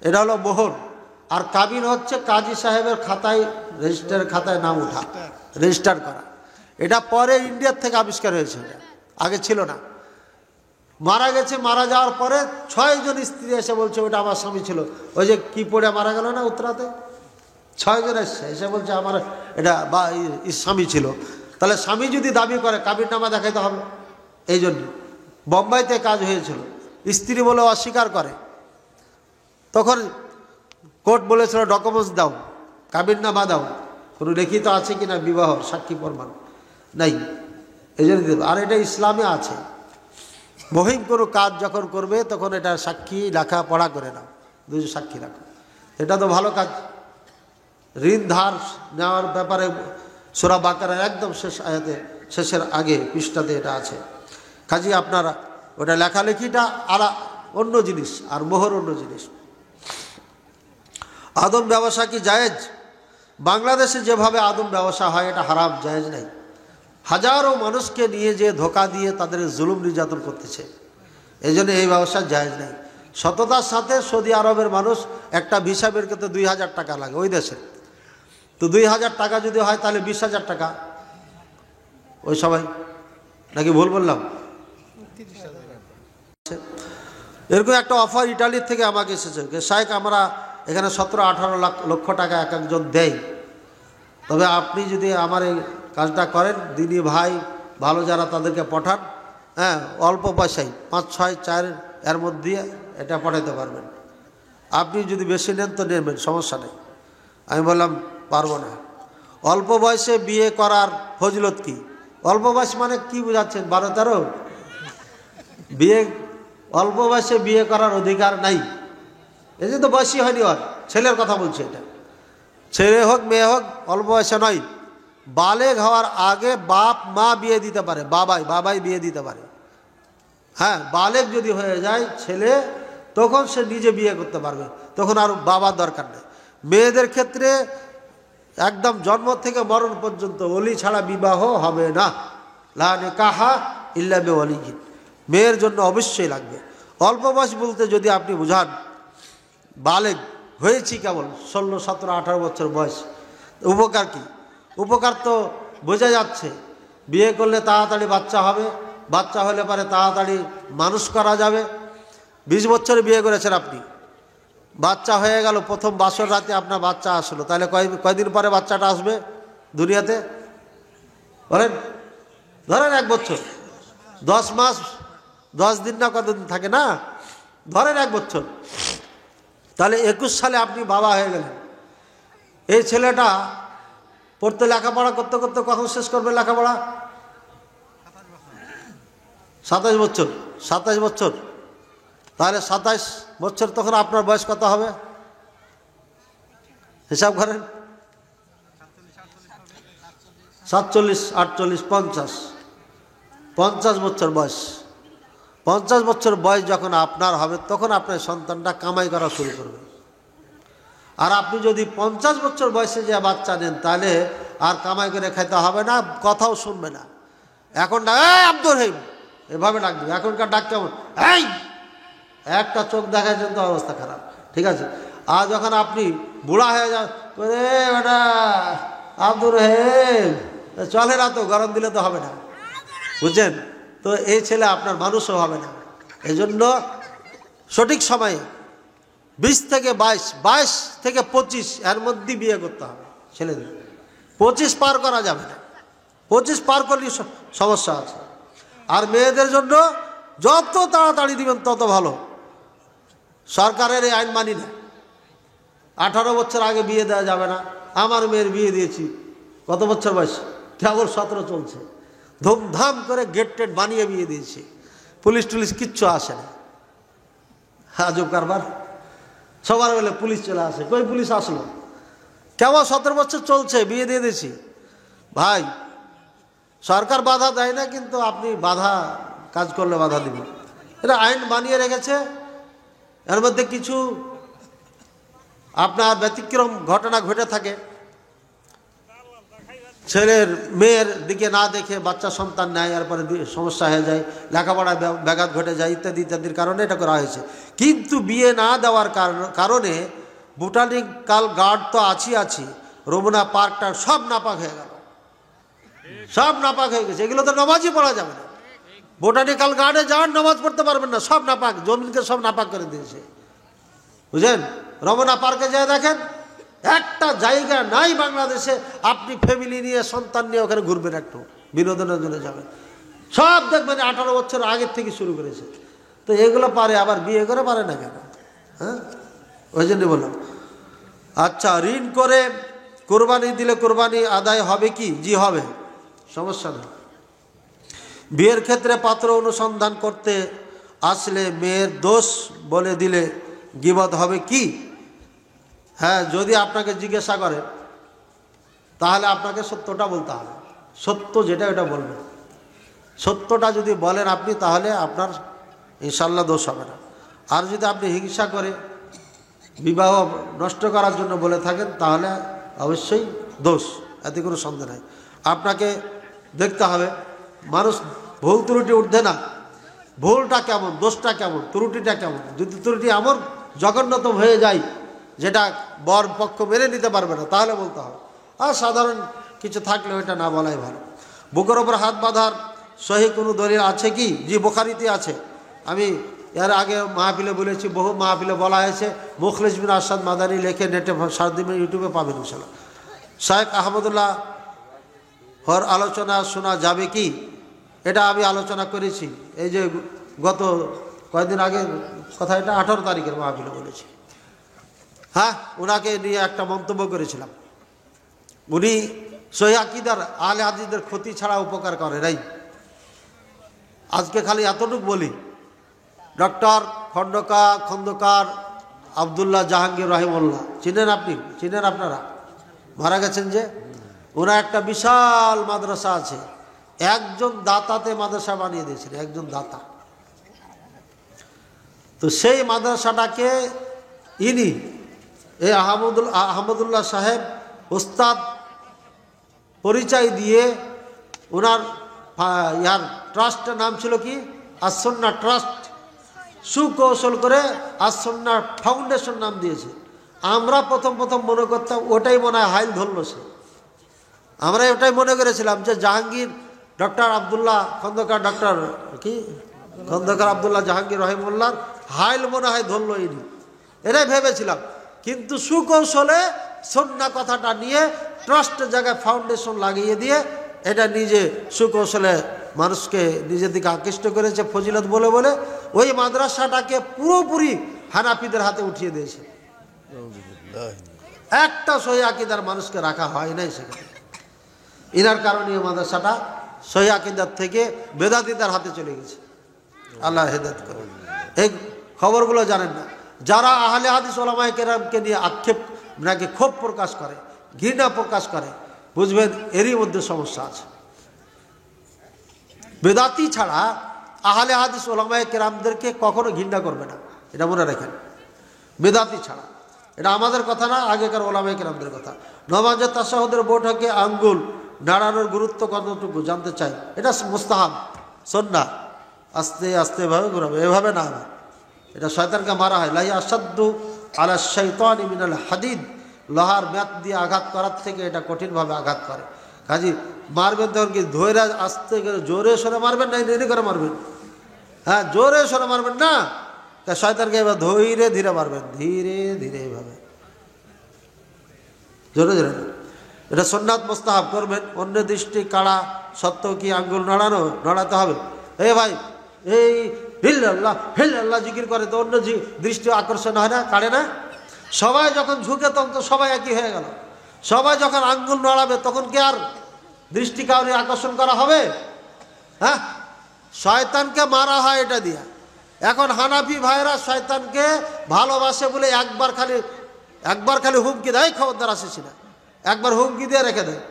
Speaker 1: এটা হলো মোহর। আর কাবিন হচ্ছে কাজী সাহেবের খাতায়, রেজিস্টারের খাতায় নাম ওঠা, রেজিস্টার করা। এটা পরে ইন্ডিয়ার থেকে আবিষ্কার হয়েছে, এটা আগে ছিল না। মারা গেছে, মারা যাওয়ার পরে 6 জন স্ত্রী এসে বলছে ওটা আমার স্বামী ছিল। ওই যে কি পড়ে মারা গেল না উত্তরাতে, 6 জন এসে বলছে আমার এটা স্বামী ছিল। তাহলে স্বামী যদি দাবি করে কাবিন নামা দেখাইতে হবে। এই জন্য বোম্বাইতে কাজ হয়েছিল, স্ত্রী বলে অস্বীকার করে, তখন কোর্ট বলেছিল ডকুমেন্টস দাও, কাবিন নামা দাও, কোনো লিখিত আছে কিনা বিবাহ সাক্ষী প্রমাণ নাই, এই জন্য। আর এটা ইসলামে আছে, মহিম কোনো কাজ যখন করবে তখন এটা সাক্ষী লেখা পড়া করে নাও, 2 সাক্ষী রাখো। এটা তো ভালো কাজ। ঋণ ধার নেওয়ার ব্যাপারে সূরা বাকারার একদম শেষ আয়াতে, শেষের আগে পৃষ্ঠাতে এটা আছে। কাজী আপনারা ওটা লেখালেখিটা অন্য জিনিস, আর মোহর অন্য জিনিস। আদম ব্যবসা কি জায়েজ? বাংলাদেশে যেভাবে আদম ব্যবসা হয় এটা হারাম, জায়েজ নাই। হাজারো মানুষকে নিয়ে যে ধোকা দিয়ে তাদের জুলুম নির্যাতন করতেছে, এই জন্য এই ব্যবসা জায়েজ নাই। সততার সাথে সৌদি আরবের মানুষ একটা ভিসা বের করতে 2000 টাকা লাগে ওই দেশে। তো 2000 টাকা যদি হয় তাহলে 20,000 টাকা ওই সবাই, নাকি ভুল বললাম? এরকম একটা অফার ইটালির থেকে আমাকে এসেছে, শাইখ আমরা এখানে 17-18 লক্ষ টাকা এক একজন দেয়, তবে আপনি যদি আমার এই কাজটা করেন, দিনী ভাই ভালো যারা তাদেরকে পাঠান, হ্যাঁ অল্প পয়সায় 5, 6, 4 এর মধ্যে এটা পাঠাতে পারবেন। আপনি যদি বেশি নেন তো নেবেন, সমস্যা নেই। আমি বললাম পারবো না। অল্প বয়সে বিয়ে করার ফজিলত কি? অল্প বয়স মানে কি বোঝাচ্ছেন? 12-13 বিয়ে? অল্প বয়সে বিয়ে করার অধিকার নাই। এই যে তো বয়সই হয়নি, ওর ছেলের কথা বলছে, এটা ছেলে হোক মেয়ে হোক অল্প বয়সে নয়। বালেগ হওয়ার আগে বাপ মা বিয়ে দিতে পারে, বাবাই বিয়ে দিতে পারে। হ্যাঁ, বালেগ যদি হয়ে যায় ছেলে, তখন সে নিজে বিয়ে করতে পারবে, তখন আর বাবার দরকার নেই। মেয়েদের ক্ষেত্রে একদম জন্ম থেকে মরণ পর্যন্ত ওলি ছাড়া বিবাহ হবে না। লা নিকাহা ইল্লা বিওয়ালিয়িন, মেয়ের জন্য অবশ্যই লাগবে। অল্প বয়স বলতে যদি আপনি বুঝান বালেগ হয়েছি কেবল 16, 17, 18 বছর বয়স, উপকার কি? উপকার তো বোঝা যাচ্ছে, বিয়ে করলে তাড়াতাড়ি বাচ্চা হবে, বাচ্চা হলে পরে তাড়াতাড়ি মানুষ করা যাবে। 20 বছরে বিয়ে করেছেন আপনি, বাচ্চা হয়ে গেল, প্রথম বাসর রাতে আপনার বাচ্চা আসলো, তাহলে কয়দিন পরে বাচ্চাটা আসবে দুনিয়াতে? বলেন, ধরেন 1 বছর, 10 মাস 10 দিন না কতদিন থাকে না, ধরেন 1 বছর। তাহলে 21 সালে আপনি বাবা হয়ে গেলেন। এই ছেলেটা পড়তে লেখাপড়া করতে করতে কখন শেষ করবে লেখাপড়া? 27 বছর। 27 বছর, তাহলে 27 বছর তখন আপনার বয়স কত হবে? হিসাব করেন। 47, 48, 50, 50 বছর বয়স। 50 বছর বয়স যখন আপনার হবে, তখন আপনার সন্তানটা কামাই করা শুরু করবে। আর আপনি যদি 50 বছর বয়সে যে বাচ্চা নেন, তাহলে আর কামাই করে খাইতে হবে না, কথাও শুনবে না। এখন আব্দুর রহিম এভাবে ডাক দিবে। এখনকার ডাক কেমন? এই একটা চোখ দেখাচ্ছেন তো অবস্থা খারাপ, ঠিক আছে। আর যখন আপনি বুড়া হয়ে যান, ওটা আব্দুর রহিম চলে না, তো গরম দিলে তো হবে না, বুঝছেন তো? এই ছেলে আপনার মানুষও হবে না। এই জন্য সঠিক সময়ে 20 থেকে 22, 22 থেকে 25 এর মধ্যে বিয়ে করতে হবে ছেলেদের। 25 পার করা যাবে না, 25 পার করলে সমস্যা আছে। আর মেয়েদের জন্য যত তাড়াতাড়ি দিবেন তত ভালো। সরকারের এই আইন মানি না, 18 বছর আগে বিয়ে দেওয়া যাবে না। আমার মেয়ের বিয়ে দিয়েছি, কত বছর বয়স? কেবল 17 চলছে, ধুমধাম করে গেট টেট বানিয়ে বিয়ে দিয়েছি, পুলিশ টুলিশ কিচ্ছু আসে না। আজব কারবার। সবার বেলা পুলিশ চলে আসে, কই পুলিশ আসলো? কেবল 17 বছর চলছে, বিয়ে দিয়ে দিয়েছি। ভাই, সরকার বাধা দেয় না, কিন্তু আপনি বাধা কাজ করলে বাধা দিবেন। এটা আইন বানিয়ে রেখেছে। এর মধ্যে কিছু আপনার ব্যতিক্রম ঘটনা ঘটে থাকে, ছেলের মেয়ের দিকে না দেখে বাচ্চা সন্তান নেয়, এরপরে সমস্যা হয়ে যায়, লেখাপড়ায় ব্যাঘাত ঘটে যায়, ইত্যাদি ইত্যাদির কারণে এটা করা হয়েছে। কিন্তু বিয়ে না দেওয়ার কারণে বোটানিক্যাল গার্ড তো আছি, রমনা পার্কটা সব নাপাক হয়ে গেল, সব নাপাক হয়ে গেছে। এগুলো তো নামাজই পড়া যাবে না। বোটানিক্যাল গার্ডে যাওয়ার নামাজ পড়তে পারবেন না, সব নাপাক, জমিনকে সব নাপাক করে দিয়েছে, বুঝলেন। রমনা পার্কে যেয়ে দেখেন একটা জায়গা নাই বাংলাদেশে আপনি ফ্যামিলি নিয়ে সন্তান নিয়ে ওখানে ঘুরবেন, একটু বিনোদনের জন্য যাবেন, সব দেখবেন 18 বছর আগের থেকে শুরু করেছে। তো এগুলো পারে, আবার বিয়ে করে পারে না কেন? হ্যাঁ, ওই জন্য বললাম। আচ্ছা, ঋণ করে কোরবানি দিলে কোরবানি আদায় হবে কি? জি হবে, সমস্যা নেই। বিয়ের ক্ষেত্রে পাত্র অনুসন্ধান করতে আসলে মেয়ের দোষ বলে দিলে গীবত হবে কি? হ্যাঁ, যদি আপনাকে জিজ্ঞাসা করে তাহলে আপনাকে সত্যটা বলতে হবে, সত্য যেটা ওটা বলবেন। সত্যটা যদি বলেন আপনি, তাহলে আপনার ইনশাল্লাহ দোষ হবে না। আর যদি আপনি হিংসা করে বিবাহ নষ্ট করার জন্য বলে থাকেন, তাহলে অবশ্যই দোষ, এতে কোনো সন্দেহ নেই। আপনাকে দেখতে হবে মানুষ ভুল ত্রুটি উঠবে না, ভুলটা কেমন, দোষটা কেমন, ত্রুটিটা কেমন। যদি ত্রুটি এমন জঘন্যতম হয়ে যায় যেটা বর পক্ষ মেনে নিতে পারবে না, তাহলে বলতে হবে। আর সাধারণ কিছু থাকলে ওইটা না বলাই ভালো। বুকের ওপর হাত বাঁধার সহি কোনো দলিল আছে কি? জি, বুখারীতে আছে। আমি এর আগে মাহফিলে বলেছি, বহু মাহফিলে বলা হয়েছে। মুখলিস বিন আরশাদ মাদানী লেখে নেটে সার্চ দিবেন, ইউটিউবে পাবেন ইনশাআল্লাহ। শায়েখ আহমদুল্লাহ হর আলোচনা শোনা যাবে কি? এটা আমি আলোচনা করেছি, এই যে গত কয়েকদিন আগে কথা, এটা 18 তারিখের মাহফিলে বলেছি। হ্যাঁ, ওনাকে নিয়ে একটা মন্তব্য করেছিলাম। উনি সহিহ আকীদার আহলে হাদিসদের ক্ষতি ছাড়া উপকার করে নাই। আজকে খালি এতটুকু বলি, ডক্টর খন্দকার আবদুল্লাহ জাহাঙ্গীর রহিমউল্লাহ চিনেন আপনি? চিনেন আপনারা? মারা গেছেন যে। ওনার একটা বিশাল মাদ্রাসা আছে, একজন দাতাতে মাদ্রাসা বানিয়ে দিয়েছেন, একজন দাতা। তো সেই মাদ্রাসাটাকে ইনি এই আহমদুল্লাহ সাহেব ওস্তাদ পরিচয় দিয়ে, ওনার ইয়ার ট্রাস্টের নাম ছিল কি? আসন্না ট্রাস্ট। সুকৌশল করে আসন্না ফাউন্ডেশন নাম দিয়েছে। আমরা প্রথম মনে করতাম ওটাই মনে হয় হাইল ধরল সে। আমরা ওটাই মনে করেছিলাম যে জাহাঙ্গীর ডক্টর আবদুল্লাহ খন্দকার, ডক্টর কি খন্দকার আবদুল্লাহ জাহাঙ্গীর রহিমউল্লাহ হাইল মনে হয় ধরল ইনি, এটাই ভেবেছিলাম। কিন্তু সুকৌশলে সন্না কথাটা নিয়ে ট্রাস্টের জায়গায় ফাউন্ডেশন লাগিয়ে দিয়ে এটা নিজে সুকৌশলে মানুষকে নিজের দিকে আকৃষ্ট করেছে ফজিলত বলে বলে ওই মাদ্রাসাটাকে পুরোপুরি হানাফিদের হাতে উঠিয়ে দিয়েছে। একটা সহিহ আকীদার মানুষকে রাখা হয় নাই সেখানে। ইনার কারণে এই মাদ্রাসাটা সহিহ আকীদার থেকে বেদাতীদের হাতে চলে গেছে। আল্লাহ হেদায়েত করুন। এই খবরগুলো জানেন না যারা আহলে হাদিস ওলামায়ে কেরামকে নিয়ে আক্ষেপ, নাকি ক্ষোভ প্রকাশ করে, ঘৃণা প্রকাশ করে, বুঝবেন এরই মধ্যে সমস্যা আছে। বেদাতি ছাড়া আহলে হাদিস ওলামায়ে কেরামদেরকে কখনো ঘৃণা করবে না, এটা মনে রাখেন। বেদাতি ছাড়া, এটা আমাদের কথা না, আগেকার ওলামায়ে কেরামদের কথা। নামাজে তাশাহুদের বৈঠকে আঙ্গুল নাড়ানোর গুরুত্ব কতটুকু জানতে চাই। এটা মুস্তাহাব, সুন্নাহ। আস্তে আস্তে ভাবে ঘুরাবে, এভাবে না। এটা শয়তানকে মারা হয়। লাই আসাদ্দু আলা শাইতানি মিনাল হাদিদ, লোহার ম্যাট দিয়ে আঘাত করার থেকে এটা কঠিনভাবে আঘাত করে। কাজী মারবেন তখন কি ধৈর্য, আস্তে করে জোরে সরে মারবেন না, দেরি করে মারবেন। হ্যাঁ, জোরে সরে মারবেন না, তা শয়তানকে এবার ধীরে ধীরে মারবেন, ধীরে ধীরে এইভাবে, জোরে জোরে। এটা সুন্নাত, মুস্তাহাব করবেন। অন্য দৃষ্টি কাড়া সত্ত্বেও কি আঙ্গুল নড়াতে হবে? এ ভাই, এই হিল্লাল্লাহ জিকির করে তো অন্য দৃষ্টি আকর্ষণ হয় না, কাড়ে না? সবাই যখন ঝুঁকে তখন তো সবাই একই হয়ে গেল। সবাই যখন আঙ্গুল নড়াবে তখন কি আর দৃষ্টি কাউরে আকর্ষণ করা হবে? হ্যাঁ, শয়তানকে মারা হয় এটা দিয়া। এখন হানাফি ভাইরা শয়তানকে ভালোবাসে বলে একবার খালি হুমকি দেয়, খবরদার আসিস না, একবার হুমকি দিয়ে রেখে দেয়।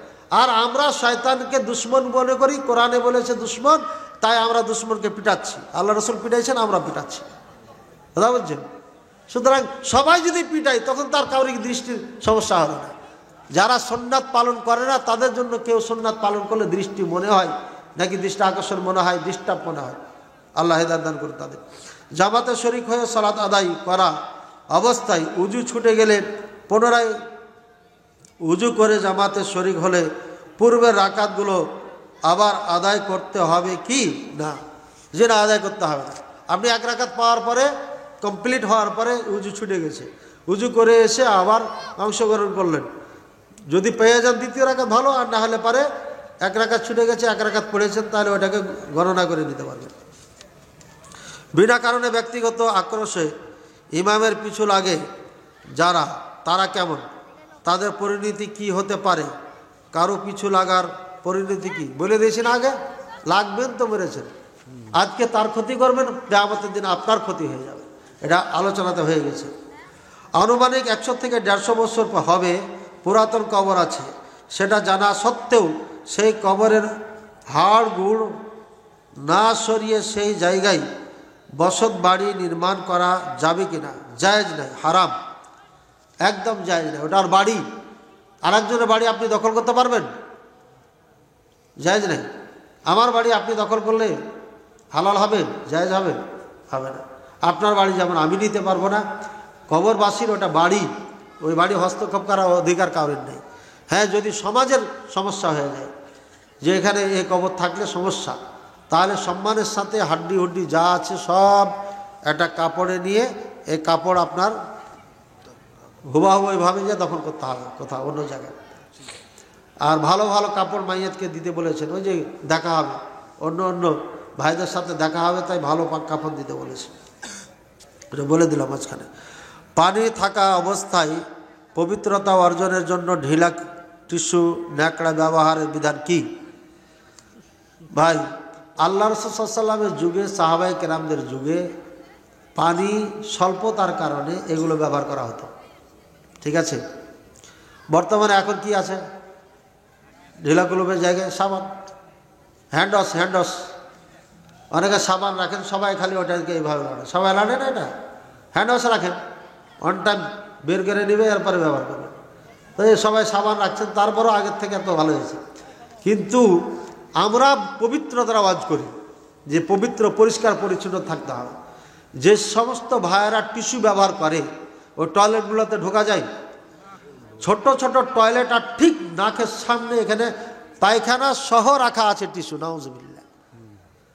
Speaker 1: আর আমরা শয়তানকে দুশ্মন মনে করি, কোরআনে বলেছে দুশ্মন, তাই আমরা দুশ্মনকে পিটাচ্ছি। আল্লাহ রসুল পিটাইছেন, আমরা পিটাচ্ছি, কথা বলছেন। সুতরাং সবাই যদি পিটাই তখন তার কাউরি দৃষ্টির সমস্যা হবে না। যারা সুন্নাত পালন করে না তাদের জন্য কেউ সুন্নাত পালন করলে দৃষ্টি মনে হয় নাকি দৃষ্টি আকর্ষণ মনে হয়, ডিস্টার্ব মনে হয়। আল্লাহ হেদায়েত দান করুন তাদের। জামাতে শরীক হয়ে সালাত আদায় করা অবস্থায় উজু ছুটে গেলে পুনরায় উজু করে জামাতে শরিক হলে পূর্বের রাকাতগুলো আবার আদায় করতে হবে কি না? যে না, আদায় করতে হবে না। আপনি এক রাকাত পাওয়ার পরে, কমপ্লিট হওয়ার পরে উজু ছুটে গেছে, উজু করে এসে আবার অংশগ্রহণ করলেন, যদি পেয়ে যান দ্বিতীয় রাকাত ভালো, আর না হলে পারে এক রাকাত ছুটে গেছে, এক রাকাত পড়েছেন, তাহলে ওটাকে গণনা করে নিতে পারবেন। বিনা কারণে ব্যক্তিগত আক্রোশে ইমামের পিছু লাগে যারা, তারা কেমন? তাদের পরিণতি কি হতে পারে? কারো পিছু লাগার পরিণতি কি বলে দিয়েছেন আগে? লাগবেন তো মেরেছেন, আজকে তার ক্ষতি করবেন, কিয়ামতের দিন আপনার ক্ষতি হয়ে যাবে। এটা আলোচনাতে হয়ে গেছে। আনুমানিক 100 থেকে 150 বছর হবে পুরাতন কবর আছে, সেটা জানা সত্ত্বেও সেই কবরের হাড় গুড় না সরিয়ে সেই জায়গায় বসত বাড়ি নির্মাণ করা যাবে কিনা? জায়েজ নাই, হারাম, একদম জায়েজ নাই। ওটার বাড়ি, আরেকজনের বাড়ি আপনি দখল করতে পারবেন? জায়েজ নাই। আমার বাড়ি আপনি দখল করলে হালাল হবে? জায়েজ হবে? হবে না। আপনার বাড়ি যেমন আমি নিতে পারবো না, কবরবাসীর ওটা বাড়ি, ওই বাড়ি হস্তক্ষেপ করার অধিকার কারোর নেই। হ্যাঁ, যদি সমাজের সমস্যা হয়ে যায় যে এখানে এই কবর থাকলে সমস্যা, তাহলে সম্মানের সাথে হাড্ডি হুড্ডি যা আছে সব একটা কাপড়ে নিয়ে, এই কাপড় আপনার হুবাহুব ওইভাবে যে দখল করতে হবে কোথাও অন্য জায়গায়। আর ভালো ভালো কাপড় মাইয়াতকে দিতে বলেছেন, ওই যে দেখা হবে, অন্য অন্য ভাইদের সাথে দেখা হবে, তাই ভালো কাপড় দিতে বলেছে, এটা বলে দিলাম মাঝখানে। পানি থাকা অবস্থায় পবিত্রতা অর্জনের জন্য ঢিলা টিস্যু ন্যাকড়া ব্যবহারের বিধান কি? ভাই, আল্লাহ রাসূল সাল্লাল্লাহু আলাইহি ওয়াসাল্লামের যুগে, সাহাবায়ে কেরামদের যুগে পানি স্বল্পতার কারণে এগুলো ব্যবহার করা হতো, ঠিক আছে। বর্তমানে এখন কি আছে? ঢিলা কুলুপের জায়গায় সাবান, হ্যান্ড ওয়াশ, অনেকে সাবান রাখেন, সবাই খালি ওটাকে এইভাবে লাড়ে, সবাই লাড়ে না, এটা হ্যান্ড ওয়াশ রাখেন, অন টাইম বের করে নেবে, এরপরে ব্যবহার করবে। তো এই সবাই সাবান রাখছেন, তারপরও আগের থেকে এত ভালো হয়েছে। কিন্তু আমরা পবিত্রতার আওয়াজ করি যে পবিত্র পরিষ্কার পরিচ্ছন্ন থাকতে হবে। যে সমস্ত ভাইয়েরা টিস্যু ব্যবহার করে, ওই টয়লেটগুলোতে ঢোকা যায়, ছোট ছোট টয়লেট, আর ঠিক নাকের সামনে এখানে পায়খানা সহ রাখা আছে টিস্যু, নাউজুবিল্লাহ।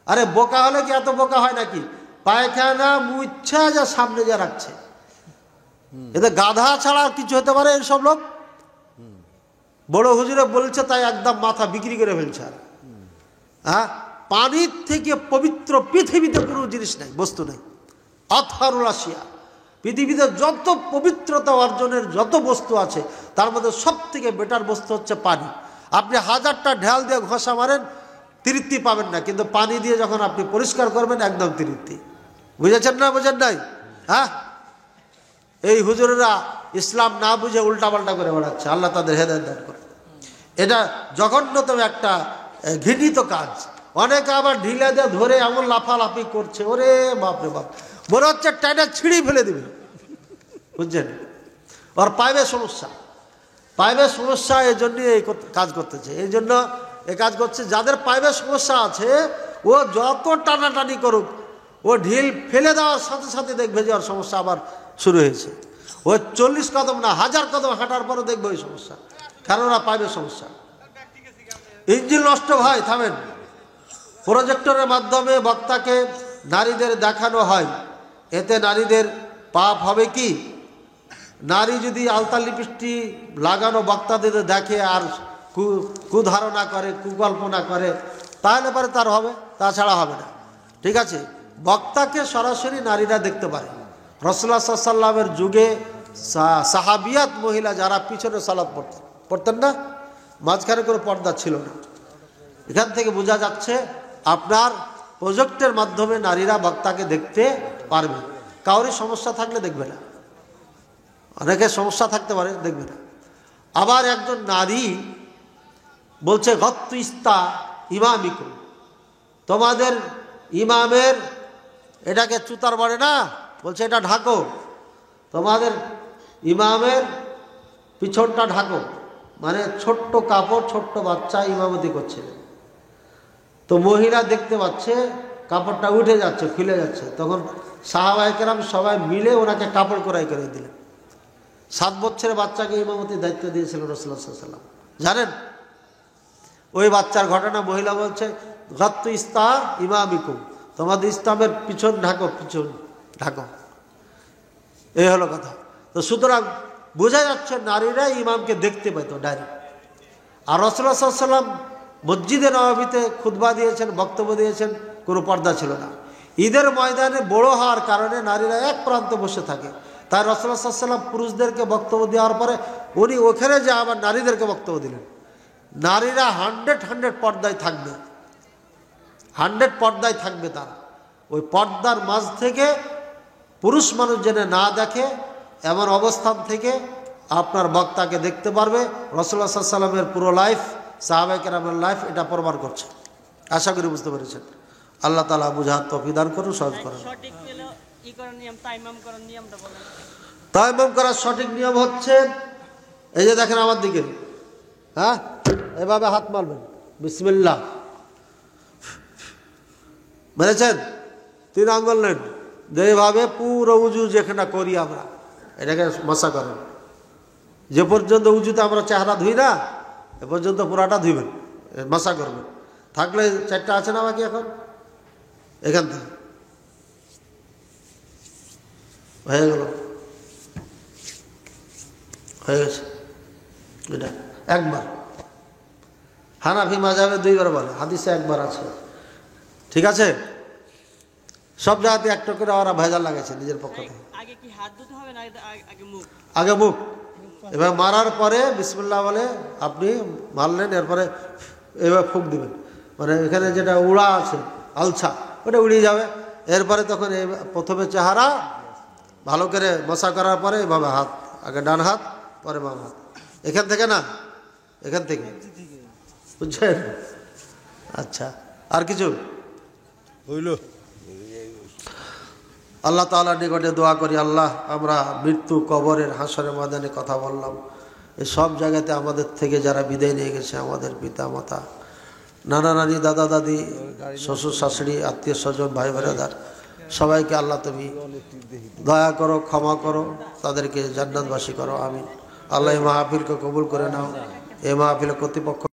Speaker 1: আরে বোকা হলে কি এত বোকা হয় নাকি? পায়খানা মুচ্ছা যা সামনে যা রাখছে, এতে গাধা ছাড়া আর কিছু হতে পারে? এইসব লোক বড় হুজুরে বলছে তাই একদম মাথা বিক্রি করে ফেলছে। আর হ্যাঁ, পানির থেকে পবিত্র পৃথিবীতে কোনো জিনিস নাই, বস্তু নাই। আতহারুল আসিয়া, পৃথিবীতে যত পবিত্রতা অর্জনের যত বস্তু আছে, তার মধ্যে সব থেকে বেটার বস্তু হচ্ছে পানি। আপনি 1000টা ঢাল দিয়ে ঘষা মারেন, তৃপ্তি পাবেন না, কিন্তু পানি দিয়ে যখন আপনি পরিষ্কার করবেন, একদম তৃপ্তি। বুঝেছেন না? বুঝেন নাই? হ্যাঁ, এই হুজুরেরা ইসলাম না বুঝে উল্টাপাল্টা করে বেড়াচ্ছে, আল্লাহ তাদের হেদায়েত দান করে। এটা জঘন্যতম একটা ঘৃণিত কাজ। অনেকে আবার ঢিলা দিয়ে ধরে এমন লাফালাফি করছে, ওরে বাপরে বাপ, মনে হচ্ছে টাইটা ছিঁড়ি ফেলে দিবে, বুঝছেন? ওর পাইপের সমস্যা, এই জন্য এই কাজ করতেছে, এই জন্য এই কাজ করছে। যাদের পাইপের সমস্যা আছে, ও যত টানাটানি করুক, ও ঢিল ফেলে দেওয়ার সাথে সাথে দেখবে যে ওর সমস্যা আবার শুরু হয়েছে। ও 40 কদম না 1000 কদম হাঁটার পরে দেখবে ওই সমস্যা, কারণ ওরা পাইপের সমস্যা। ইঞ্জিন নষ্ট, ভাই থামেন। প্রজেক্টরের মাধ্যমে বক্তাকে নারীদের দেখানো হয়, এতে নারীদের পাপ হবে কি? নারী যদি আলতা লিপস্টিক লাগানো বক্তাদের দেখে আর কুধারণা করে, কুকল্পনা করে, তাহলে পরে তার হবে, তাছাড়া হবে না, ঠিক আছে। বক্তাকে সরাসরি নারীরা দেখতে পারে। রাসূলুল্লাহ সাল্লাল্লাহু আলাইহি ওয়াসাল্লামের যুগে সাহাবিয়াত মহিলা যারা পিছনে সালাত পড়তেন না, মাঝখানে কোনো পর্দা ছিল না। এখান থেকে বোঝা যাচ্ছে আপনার প্রজেক্টের মাধ্যমে নারীরা বক্তাকে দেখতে পারবে। কাউরি সমস্যা থাকলে দেখবে না, অনেকের সমস্যা থাকতে পারে, দেখবে না। আবার একজন নারী বলছে, গত্তু ইস্তা ইমামিকুম, তোমাদের ইমামের এটাকে চুতার বলে না, বলছে এটা ঢাকো, তোমাদের ইমামের পিছনটা ঢাকো, মানে ছোট্ট কাপড়, ছোট্ট বাচ্চা ইমামতি করছে, তো মহিলা দেখতে পাচ্ছে কাপড়টা উঠে যাচ্ছে, খুলে যাচ্ছে। তখন সাহাবায়ে কেরাম সবাই মিলে ওনাকে কাপড় কড়াই করে দিলেন। 7 বছরের বাচ্চাকে ইমামতির দায়িত্ব দিয়েছিলেন রাসূলুল্লাহ সাল্লাল্লাহু আলাইহি ওয়াসাল্লাম। জানেন ওই বাচ্চার ঘটনা, মহিলা বলছে গাত্তু ইস্তা ইমামিকুম, তোমাদের ইসলামের পিছন ঢাকো, পিছন ঢাকো। এই হলো কথা। তো সুতরাং বোঝা যাচ্ছে নারীরা ইমামকে দেখতে পেত ডাইরেক্ট। আর রাসূলুল্লাহ সাল্লাল্লাহু আলাইহি ওয়াসাল্লাম মসজিদে নববীতে খুতবা দিয়েছেন, বক্তব্য দিয়েছেন, কোনো পর্দা ছিল না। ঈদের ময়দানে বড় হওয়ার কারণে নারীরা এক প্রান্তে বসে থাকে। তাই রাসূলুল্লাহ সাল্লাল্লাহু আলাইহি ওয়াসাল্লাম পুরুষদেরকে বক্তব্য দেওয়ার পরে উনি ওখানে যে আবার নারীদেরকে বক্তব্য দিলেন। নারীরা 100 পর্দায় থাকবে, 100 পর্দায় থাকবে। তারা ওই পর্দার মাঝ থেকে পুরুষ মানুষ যেন না দেখে এমন অবস্থান থেকে আপনার বক্তাকে দেখতে পারবে। রাসূলুল্লাহ সাল্লাল্লাহু আলাইহি ওয়াসাল্লামের পুরো লাইফ, সাহাবায়ে কেরামের লাইফ এটা প্রমাণ করছে। আশা করি বুঝতে পেরেছেন। আল্লাহ তাআলা বুঝার তৌফিক দান করুন, সহজ করুন। তায়াম্মুম করার সঠিক নিয়ম হচ্ছে, এই যে দেখেন আমার দিকে, হ্যাঁ এভাবে হাত মারবেন, বিসমিল্লাহ, মেরেছেন 3 আঙ্গুল নেন, এইভাবে পুরো উজু যেখানে করি আমরা এটাকে মশা করেন। যে পর্যন্ত উজুতে আমরা চেহারা ধুই না এ পর্যন্ত পুরাটা ধুইবেন, মশা করবেন। থাকলে 4টা আছে না বাকি, এখন এখান থেকে হয়ে গেল, হয়ে গেছে। এটা একবার, হানাফি মাযহাবে 2 বার বলে, হাদিসে 1 বার আছে। ঠিক আছে, সব জায়গাতে একটা করে ওরা ভেজাল লাগাইছে নিজের পক্ষ থেকে।
Speaker 2: আগে কি হাত ধুতে হবে না আগে মুখ?
Speaker 1: আগে মুখ। এবার মারার পরে বিসমিল্লাহ বলে আপনি মারলেন, এরপরে এবার ফুঁক দিবেন, মানে এখানে যেটা উড়া আছে আলছা ওটা উড়িয়ে যাবে। এরপরে তখন প্রথমে চেহারা ভালো করে মশা করার পরে এভাবে হাত, আগে ডান হাত পরে বাম হাত, এখান থেকে না এখান থেকে, বুঝছেন? আচ্ছা, আর কিছু হইল? আল্লাহ তাআলার নিকটে দোয়া করি, আল্লাহ আমরা মৃত্যু, কবরের, হাসরের ময়দানে কথা বললাম, এই সব জায়গাতে আমাদের থেকে যারা বিদায় নিয়ে গেছে, আমাদের পিতা মাতা, নানা নানি, দাদা দাদি, শ্বশুর শাশুড়ি, আত্মীয় স্বজন, ভাই বেরাদার, সবাইকে আল্লাহ তুমি দয়া করো, ক্ষমা করো, তাদেরকে জান্নাতবাসী করো, আমিন। আল্লাহ এই মাহফিলকে কবুল করে নাও। এই মাহফিলের কর্তৃপক্ষ